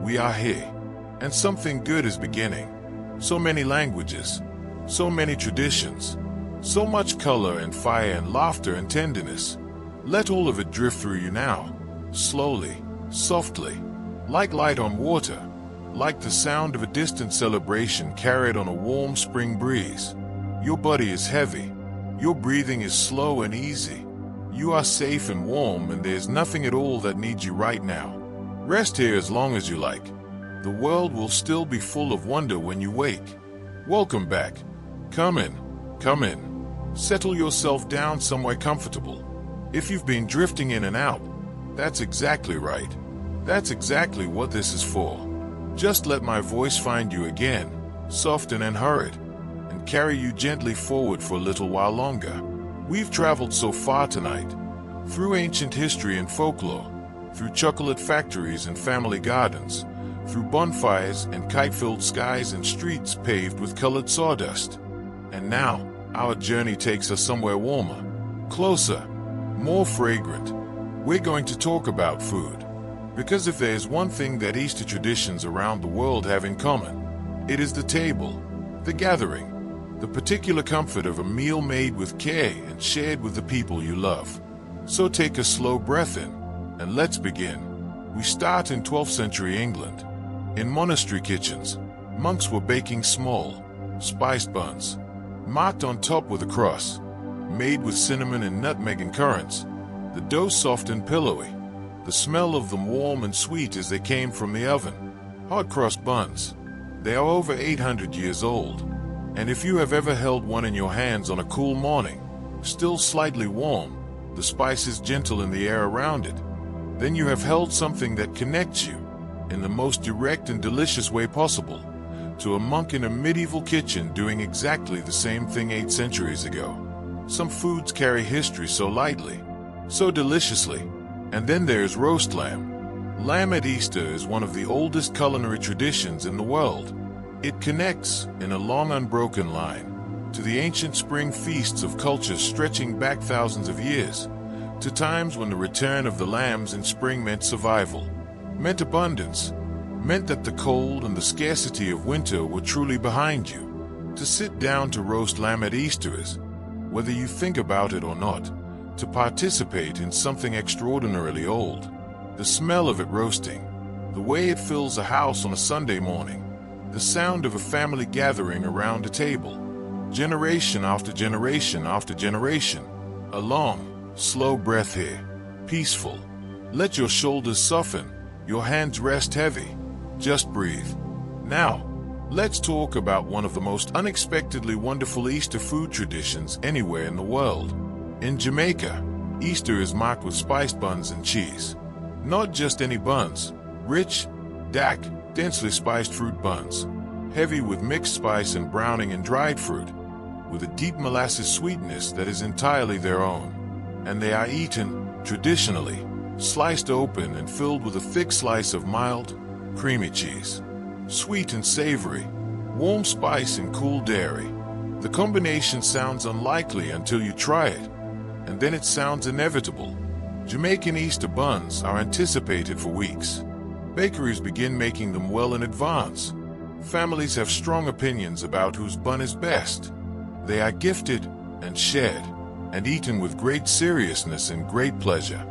we are here, and something good is beginning. So many languages, so many traditions, so much color and fire and laughter and tenderness. Let all of it drift through you now, slowly, softly, like light on water, like the sound of a distant celebration carried on a warm spring breeze. Your body is heavy, your breathing is slow and easy. You are safe and warm, and there's nothing at all that needs you right now. Rest here as long as you like. The world will still be full of wonder when you wake. Welcome back. Come in, come in. Settle yourself down somewhere comfortable. If you've been drifting in and out, that's exactly right. That's exactly what this is for. Just let my voice find you again, soft and unhurried, and carry you gently forward for a little while longer. We've traveled so far tonight, through ancient history and folklore, through chocolate factories and family gardens, through bonfires and kite-filled skies and streets paved with colored sawdust. And now, our journey takes us somewhere warmer, closer, more fragrant. We're going to talk about food. Because if there's one thing that Easter traditions around the world have in common, it is the table, the gathering, the particular comfort of a meal made with care and shared with the people you love. So take a slow breath in, and let's begin. We start in 12th century England. In monastery kitchens, monks were baking small, spiced buns, marked on top with a cross, made with cinnamon and nutmeg and currants. The dough soft and pillowy, the smell of them warm and sweet as they came from the oven. Hot-cross buns. They are over 800 years old, and if you have ever held one in your hands on a cool morning, still slightly warm, the spices gentle in the air around it, then you have held something that connects you, in the most direct and delicious way possible, to a monk in a medieval kitchen doing exactly the same thing 8 centuries ago. Some foods carry history so lightly, so deliciously. And then there's roast lamb. Lamb at Easter is one of the oldest culinary traditions in the world. It connects, in a long unbroken line, to the ancient spring feasts of cultures stretching back thousands of years, to times when the return of the lambs in spring meant survival, meant abundance, meant that the cold and the scarcity of winter were truly behind you. To sit down to roast lamb at Easter is, whether you think about it or not, to participate in something extraordinarily old. The smell of it roasting, the way it fills a house on a Sunday morning, the sound of a family gathering around a table, generation after generation after generation. A long, slow breath here, peaceful. Let your shoulders soften, your hands rest heavy. Just breathe. Now, let's talk about one of the most unexpectedly wonderful Easter food traditions anywhere in the world. In Jamaica, Easter is marked with spiced buns and cheese. Not just any buns, rich, dark, densely spiced fruit buns, heavy with mixed spice and browning and dried fruit, with a deep molasses sweetness that is entirely their own. and they are eaten, traditionally, sliced open and filled with a thick slice of mild, creamy cheese. Sweet and savory, warm spice and cool dairy. The combination sounds unlikely until you try it, and then it sounds inevitable. Jamaican Easter buns are anticipated for weeks. Bakeries begin making them well in advance. Families have strong opinions about whose bun is best. They are gifted and shared, and eaten with great seriousness and great pleasure.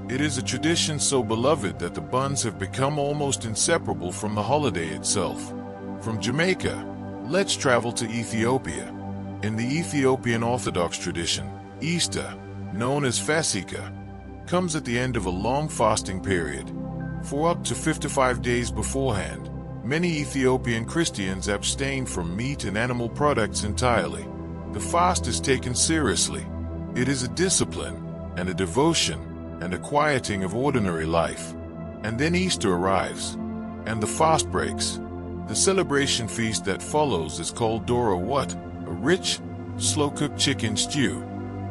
It is a tradition so beloved that the buns have become almost inseparable from the holiday itself. From Jamaica, let's travel to Ethiopia. In the Ethiopian Orthodox tradition, Easter, known as Fasika, comes at the end of a long fasting period. For up to 55 days beforehand, many Ethiopian Christians abstain from meat and animal products entirely. The fast is taken seriously. It is a discipline and a devotion and a quieting of ordinary life. And then Easter arrives, and the fast breaks. The celebration feast that follows is called Doro Wat, a rich, slow-cooked chicken stew,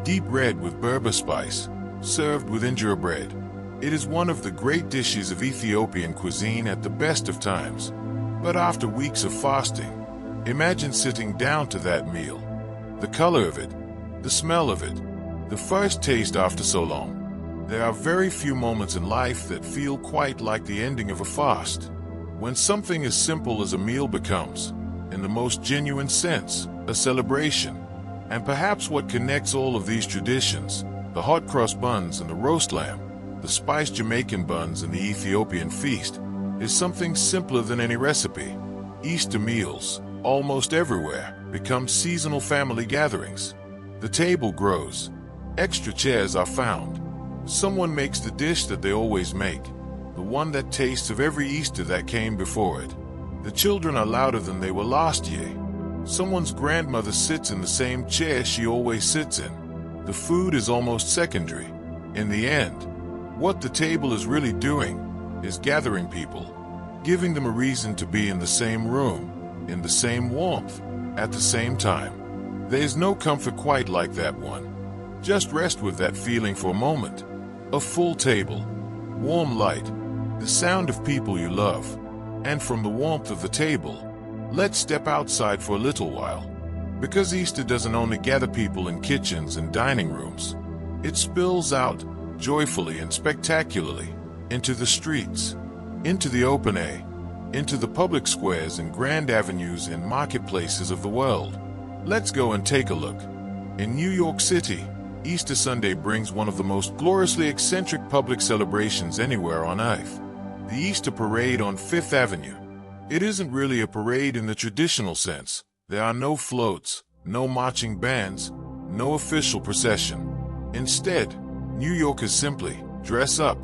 deep red with Berber spice, served with injera bread. It is one of the great dishes of Ethiopian cuisine at the best of times. But after weeks of fasting, imagine sitting down to that meal. The color of it, the smell of it, the first taste after so long. There are very few moments in life that feel quite like the ending of a fast. When something as simple as a meal becomes, in the most genuine sense, a celebration. And perhaps what connects all of these traditions, the hot cross buns and the roast lamb, the spiced Jamaican buns and the Ethiopian feast, is something simpler than any recipe. Easter meals, almost everywhere, become seasonal family gatherings. The table grows. Extra chairs are found. Someone makes the dish that they always make, the one that tastes of every Easter that came before it. The children are louder than they were last year. Someone's grandmother sits in the same chair she always sits in. The food is almost secondary. In the end, what the table is really doing is gathering people, giving them a reason to be in the same room, in the same warmth, at the same time. There is no comfort quite like that one. Just rest with that feeling for a moment. A full table, warm light, the sound of people you love, and from the warmth of the table, let's step outside for a little while. Because Easter doesn't only gather people in kitchens and dining rooms. It spills out, joyfully and spectacularly, into the streets, into the open air, into the public squares and grand avenues and marketplaces of the world. Let's go and take a look. In New York City, Easter Sunday brings one of the most gloriously eccentric public celebrations anywhere on earth. The Easter Parade on Fifth Avenue. It isn't really a parade in the traditional sense. There are no floats, no marching bands, no official procession. Instead, New Yorkers simply dress up,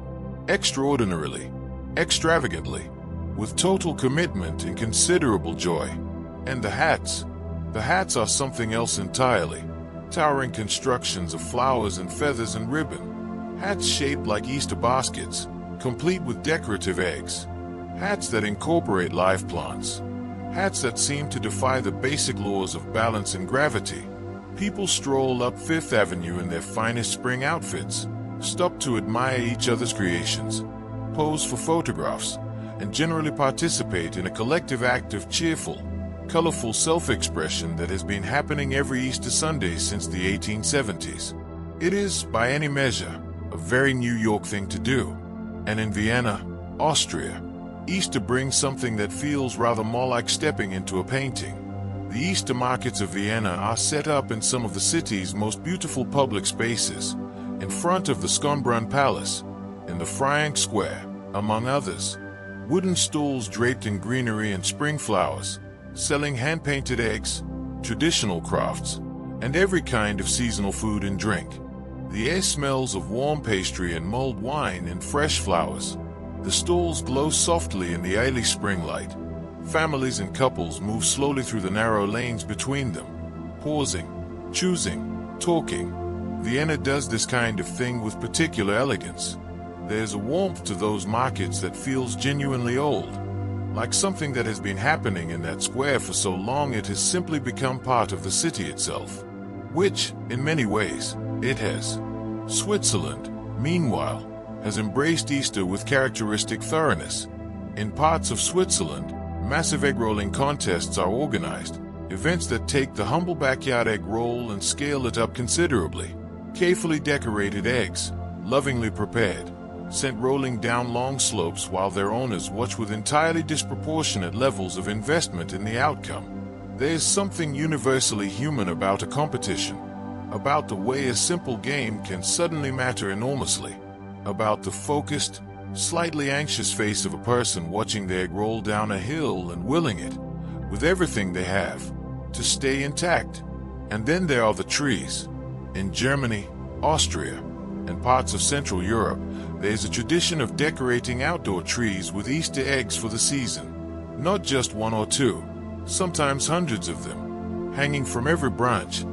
extraordinarily, extravagantly, with total commitment and considerable joy. And the hats are something else entirely. Towering constructions of flowers and feathers and ribbon. Hats shaped like Easter baskets, complete with decorative eggs. Hats that incorporate live plants. Hats that seem to defy the basic laws of balance and gravity. People stroll up Fifth Avenue in their finest spring outfits, stop to admire each other's creations, pose for photographs, and generally participate in a collective act of cheerful, colorful self-expression that has been happening every Easter Sunday since the 1870s. It is, by any measure, a very New York thing to do. And in Vienna, Austria, Easter brings something that feels rather more like stepping into a painting. The Easter markets of Vienna are set up in some of the city's most beautiful public spaces, in front of the Schönbrunn Palace, in the Freiung Square, among others. Wooden stalls draped in greenery and spring flowers, selling hand-painted eggs, traditional crafts, and every kind of seasonal food and drink. The air smells of warm pastry and mulled wine and fresh flowers. The stalls glow softly in the early spring light. Families and couples move slowly through the narrow lanes between them, pausing, choosing, talking. Vienna does this kind of thing with particular elegance. There's a warmth to those markets that feels genuinely old, like something that has been happening in that square for so long it has simply become part of the city itself. Which, in many ways, it has. Switzerland, meanwhile, has embraced Easter with characteristic thoroughness. In parts of Switzerland, massive egg rolling contests are organized, events that take the humble backyard egg roll and scale it up considerably. Carefully decorated eggs, lovingly prepared, sent rolling down long slopes while their owners watch with entirely disproportionate levels of investment in the outcome. There is something universally human about a competition, about the way a simple game can suddenly matter enormously, about the focused, slightly anxious face of a person watching their egg roll down a hill and willing it, with everything they have, to stay intact. And then there are the trees. In Germany, Austria, and parts of Central Europe, there is a tradition of decorating outdoor trees with Easter eggs for the season. Not just one or two, sometimes hundreds of them, hanging from every branch,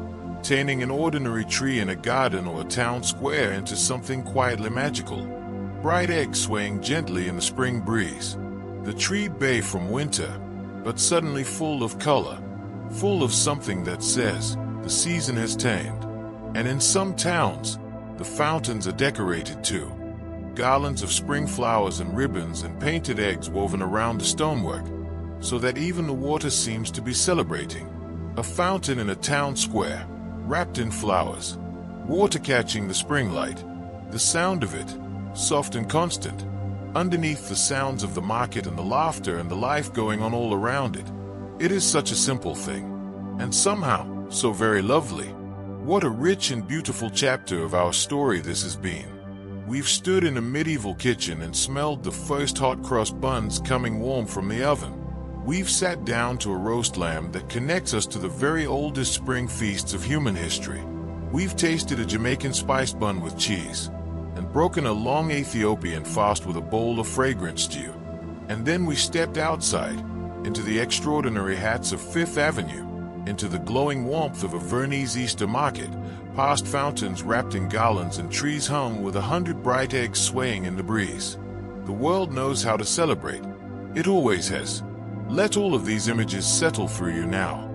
turning an ordinary tree in a garden or a town square into something quietly magical. Bright eggs swaying gently in the spring breeze. The tree bay from winter, but suddenly full of color, full of something that says the season has turned. And in some towns, the fountains are decorated too. Garlands of spring flowers and ribbons and painted eggs woven around the stonework, so that even the water seems to be celebrating. A fountain in a town square, wrapped in flowers, water catching the spring light, the sound of it, soft and constant, underneath the sounds of the market and the laughter and the life going on all around it. It is such a simple thing, and somehow so very lovely. What a rich and beautiful chapter of our story this has been. We've stood in a medieval kitchen and smelled the first hot cross buns coming warm from the oven. We've sat down to a roast lamb that connects us to the very oldest spring feasts of human history. We've tasted a Jamaican spice bun with cheese, and broken a long Ethiopian fast with a bowl of fragrant stew. And then we stepped outside, into the extraordinary hats of Fifth Avenue, into the glowing warmth of a Vernese Easter market, past fountains wrapped in garlands and trees hung with 100 bright eggs swaying in the breeze. The world knows how to celebrate. It always has. Let all of these images settle through you now.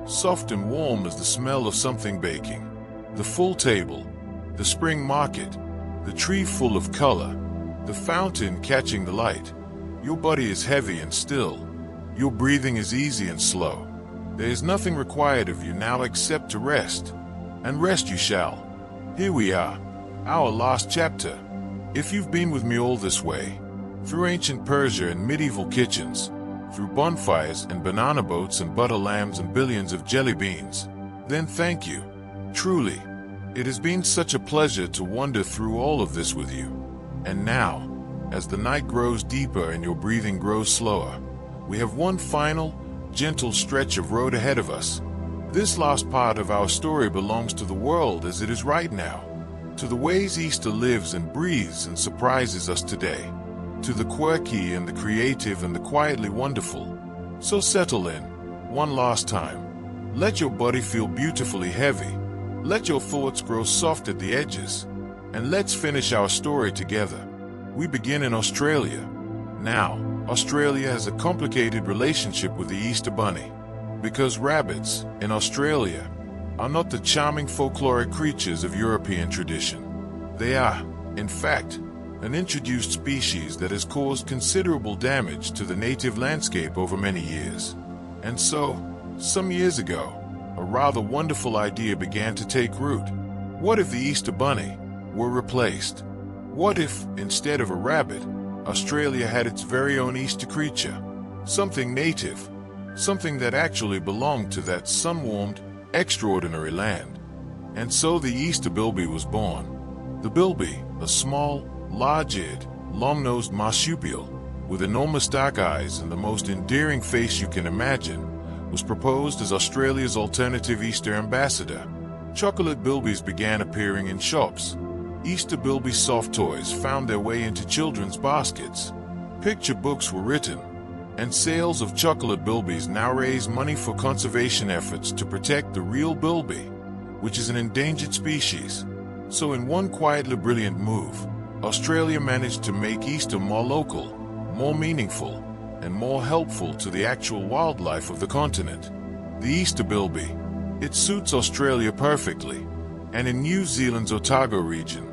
Soft and warm as the smell of something baking. The full table, the spring market, the tree full of color, the fountain catching the light. Your body is heavy and still. Your breathing is easy and slow. There is nothing required of you now except to rest. And rest you shall. Here we are, our last chapter. If you've been with me all this way, through ancient Persia and medieval kitchens, through bonfires and banana boats and butter lambs and billions of jelly beans, then thank you. Truly, it has been such a pleasure to wander through all of this with you. And now, as the night grows deeper and your breathing grows slower, we have one final, gentle stretch of road ahead of us. This last part of our story belongs to the world as it is right now, to the ways Easter lives and breathes and surprises us today, to the quirky and the creative and the quietly wonderful. So settle in, one last time. Let your body feel beautifully heavy. Let your thoughts grow soft at the edges. And let's finish our story together. We begin in Australia. Now, Australia has a complicated relationship with the Easter Bunny, because rabbits, in Australia, are not the charming folkloric creatures of European tradition. They are, in fact, an introduced species that has caused considerable damage to the native landscape over many years. And so, some years ago, a rather wonderful idea began to take root. What if the Easter Bunny were replaced? What if, instead of a rabbit, Australia had its very own Easter creature? Something native, something that actually belonged to that sun-warmed, extraordinary land. And so the Easter bilby was born. The bilby, a small, large-eared, long-nosed marsupial, with enormous dark eyes and the most endearing face you can imagine, was proposed as Australia's alternative Easter ambassador. Chocolate bilbies began appearing in shops. Easter bilby soft toys found their way into children's baskets. Picture books were written, and sales of chocolate bilbies now raise money for conservation efforts to protect the real bilby, which is an endangered species. So in one quietly brilliant move, Australia managed to make Easter more local, more meaningful, and more helpful to the actual wildlife of the continent. The Easter bilby. It suits Australia perfectly, and in New Zealand's Otago region,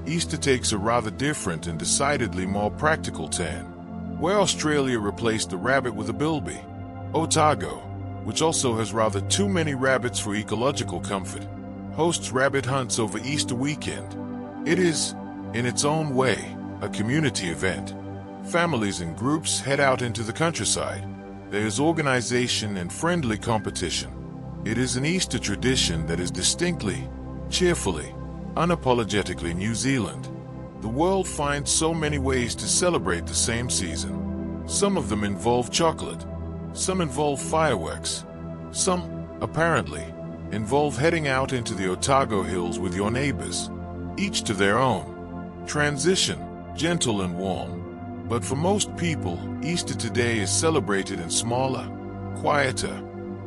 Easter takes a rather different and decidedly more practical turn, where Australia replaced the rabbit with a bilby. Otago, which also has rather too many rabbits for ecological comfort, hosts rabbit hunts over Easter weekend. It is, in its own way, a community event. Families and groups head out into the countryside. There is organization and friendly competition. It is an Easter tradition that is distinctly, cheerfully, unapologetically New Zealand. The world finds so many ways to celebrate the same season. Some of them involve chocolate. Some involve fireworks. Some, apparently, involve heading out into the Otago Hills with your neighbors, each to their own. Transition, gentle and warm. But for most people, Easter today is celebrated in smaller, quieter,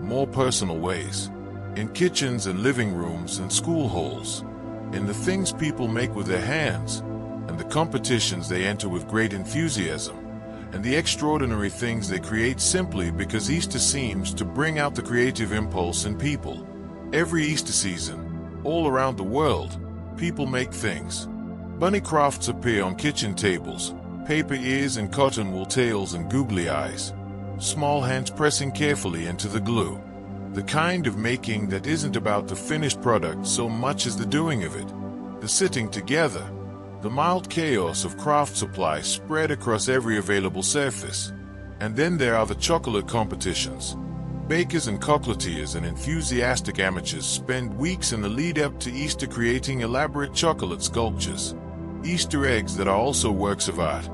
more personal ways. In kitchens and living rooms and school halls. In the things people make with their hands, and the competitions they enter with great enthusiasm, and the extraordinary things they create simply because Easter seems to bring out the creative impulse in people. Every Easter season, all around the world, people make things. Bunny crafts appear on kitchen tables, paper ears and cotton wool tails and googly eyes, small hands pressing carefully into the glue. The kind of making that isn't about the finished product so much as the doing of it, the sitting together, the mild chaos of craft supplies spread across every available surface. And then there are the chocolate competitions. Bakers and chocolatiers and enthusiastic amateurs spend weeks in the lead-up to Easter creating elaborate chocolate sculptures. Easter eggs that are also works of art,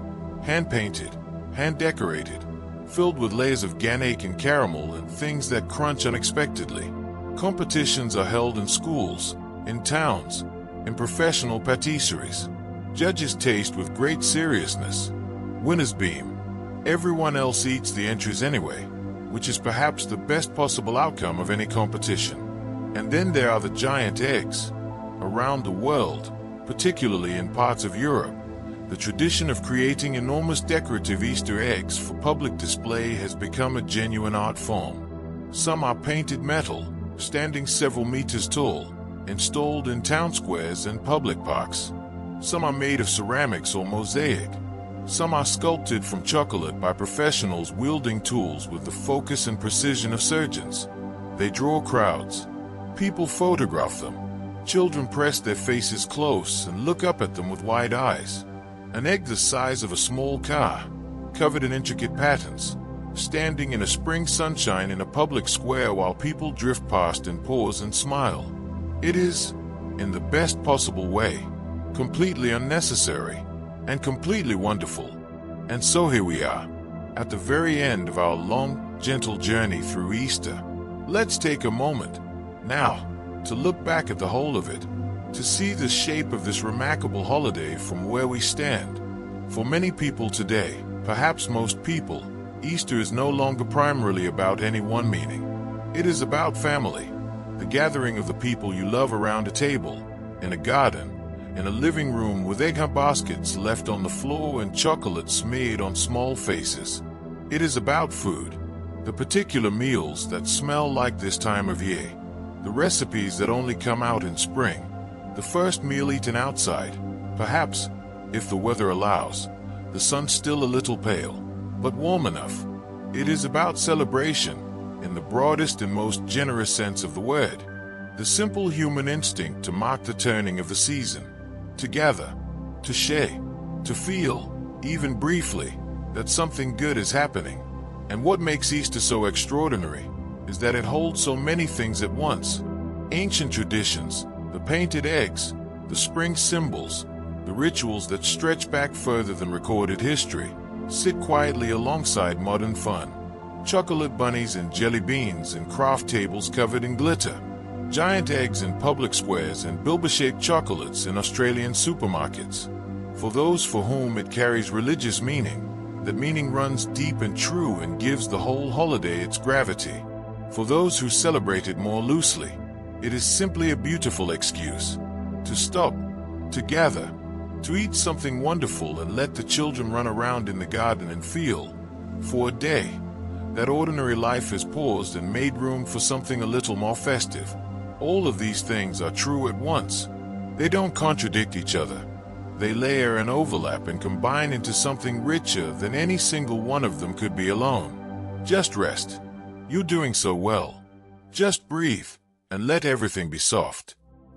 hand-painted, hand-decorated, filled with layers of ganache and caramel and things that crunch unexpectedly. Competitions are held in schools, in towns, in professional patisseries. Judges taste with great seriousness. Winners beam. Everyone else eats the entries anyway, which is perhaps the best possible outcome of any competition. And then there are the giant eggs. Around the world, particularly in parts of Europe, the tradition of creating enormous decorative Easter eggs for public display has become a genuine art form. Some are painted metal, standing several meters tall, installed in town squares and public parks. Some are made of ceramics or mosaic. Some are sculpted from chocolate by professionals wielding tools with the focus and precision of surgeons. They draw crowds. People photograph them. Children press their faces close and look up at them with wide eyes. An egg the size of a small car, covered in intricate patterns, standing in a spring sunshine in a public square while people drift past and pause and smile. It is, in the best possible way, completely unnecessary and completely wonderful. And so here we are, at the very end of our long, gentle journey through Easter. Let's take a moment, now, to look back at the whole of it, to see the shape of this remarkable holiday from where we stand. For many people today, perhaps most people, Easter is no longer primarily about any one meaning. It is about family, the gathering of the people you love around a table, in a garden, in a living room with egg baskets left on the floor and chocolate smeared on small faces. It is about food, the particular meals that smell like this time of year, the recipes that only come out in spring, the first meal eaten outside, perhaps, if the weather allows, the sun still a little pale, but warm enough. It is about celebration, in the broadest and most generous sense of the word, the simple human instinct to mark the turning of the season, to gather, to share, to feel, even briefly, that something good is happening. And what makes Easter so extraordinary is that it holds so many things at once. Ancient traditions, the painted eggs, the spring symbols, the rituals that stretch back further than recorded history, sit quietly alongside modern fun. Chocolate bunnies and jelly beans and craft tables covered in glitter. Giant eggs in public squares and Bilbo-shaped chocolates in Australian supermarkets. For those for whom it carries religious meaning, that meaning runs deep and true and gives the whole holiday its gravity. For those who celebrate it more loosely, it is simply a beautiful excuse to stop, to gather, to eat something wonderful and let the children run around in the garden and feel, for a day, that ordinary life has paused and made room for something a little more festive. All of these things are true at once. They don't contradict each other. They layer and overlap and combine into something richer than any single one of them could be alone. Just rest. You're doing so well. Just breathe, and let everything be soft.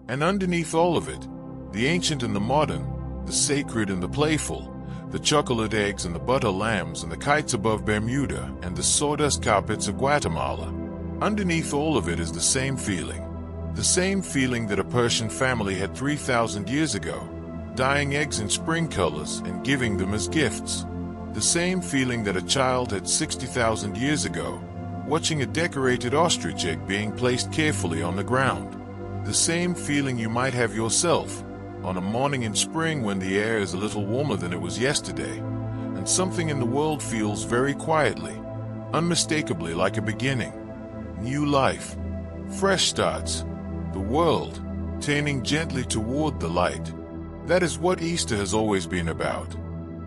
And underneath all of it, the ancient and the modern, the sacred and the playful, the chocolate eggs and the butter lambs and the kites above Bermuda and the sawdust carpets of Guatemala. Underneath all of it is the same feeling. The same feeling that a Persian family had 3,000 years ago, dyeing eggs in spring colors and giving them as gifts. The same feeling that a child had 60,000 years ago, watching a decorated ostrich egg being placed carefully on the ground. The same feeling you might have yourself on a morning in spring when the air is a little warmer than it was yesterday, and something in the world feels very quietly, unmistakably like a beginning. New life, fresh starts, the world turning gently toward the light. That is what Easter has always been about.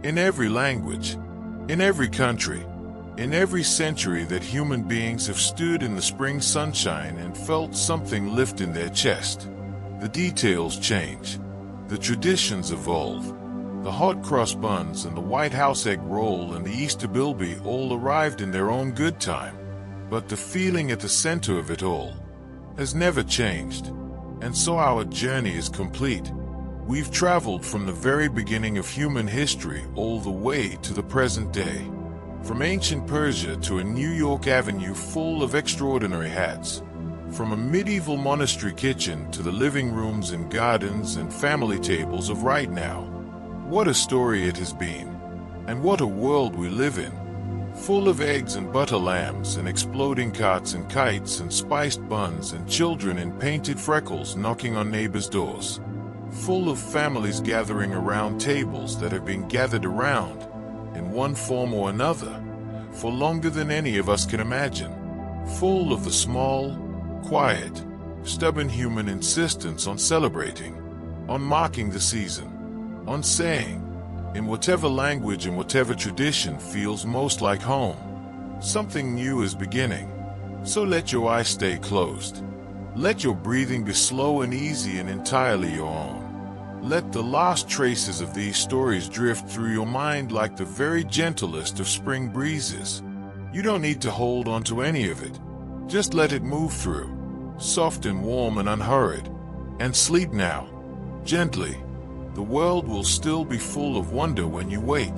In every language, in every country, in every century that human beings have stood in the spring sunshine and felt something lift in their chest. The details change. The traditions evolve. The hot cross buns and the White House egg roll and the Easter bilby all arrived in their own good time. But the feeling at the center of it all has never changed. And so our journey is complete. We've traveled from the very beginning of human history all the way to the present day. From ancient Persia to a New York avenue full of extraordinary hats. From a medieval monastery kitchen to the living rooms and gardens and family tables of right now. What a story it has been. And what a world we live in. Full of eggs and butter lambs and exploding carts and kites and spiced buns and children in painted freckles knocking on neighbors' doors. Full of families gathering around tables that have been gathered around, in one form or another, for longer than any of us can imagine. Full of the small, quiet, stubborn human insistence on celebrating, on marking the season, on saying, in whatever language and whatever tradition feels most like home, something new is beginning. So let your eyes stay closed. Let your breathing be slow and easy and entirely your own. Let the last traces of these stories drift through your mind like the very gentlest of spring breezes. You don't need to hold on to any of it. Just let it move through, soft and warm and unhurried. And sleep now, gently. The world will still be full of wonder when you wake.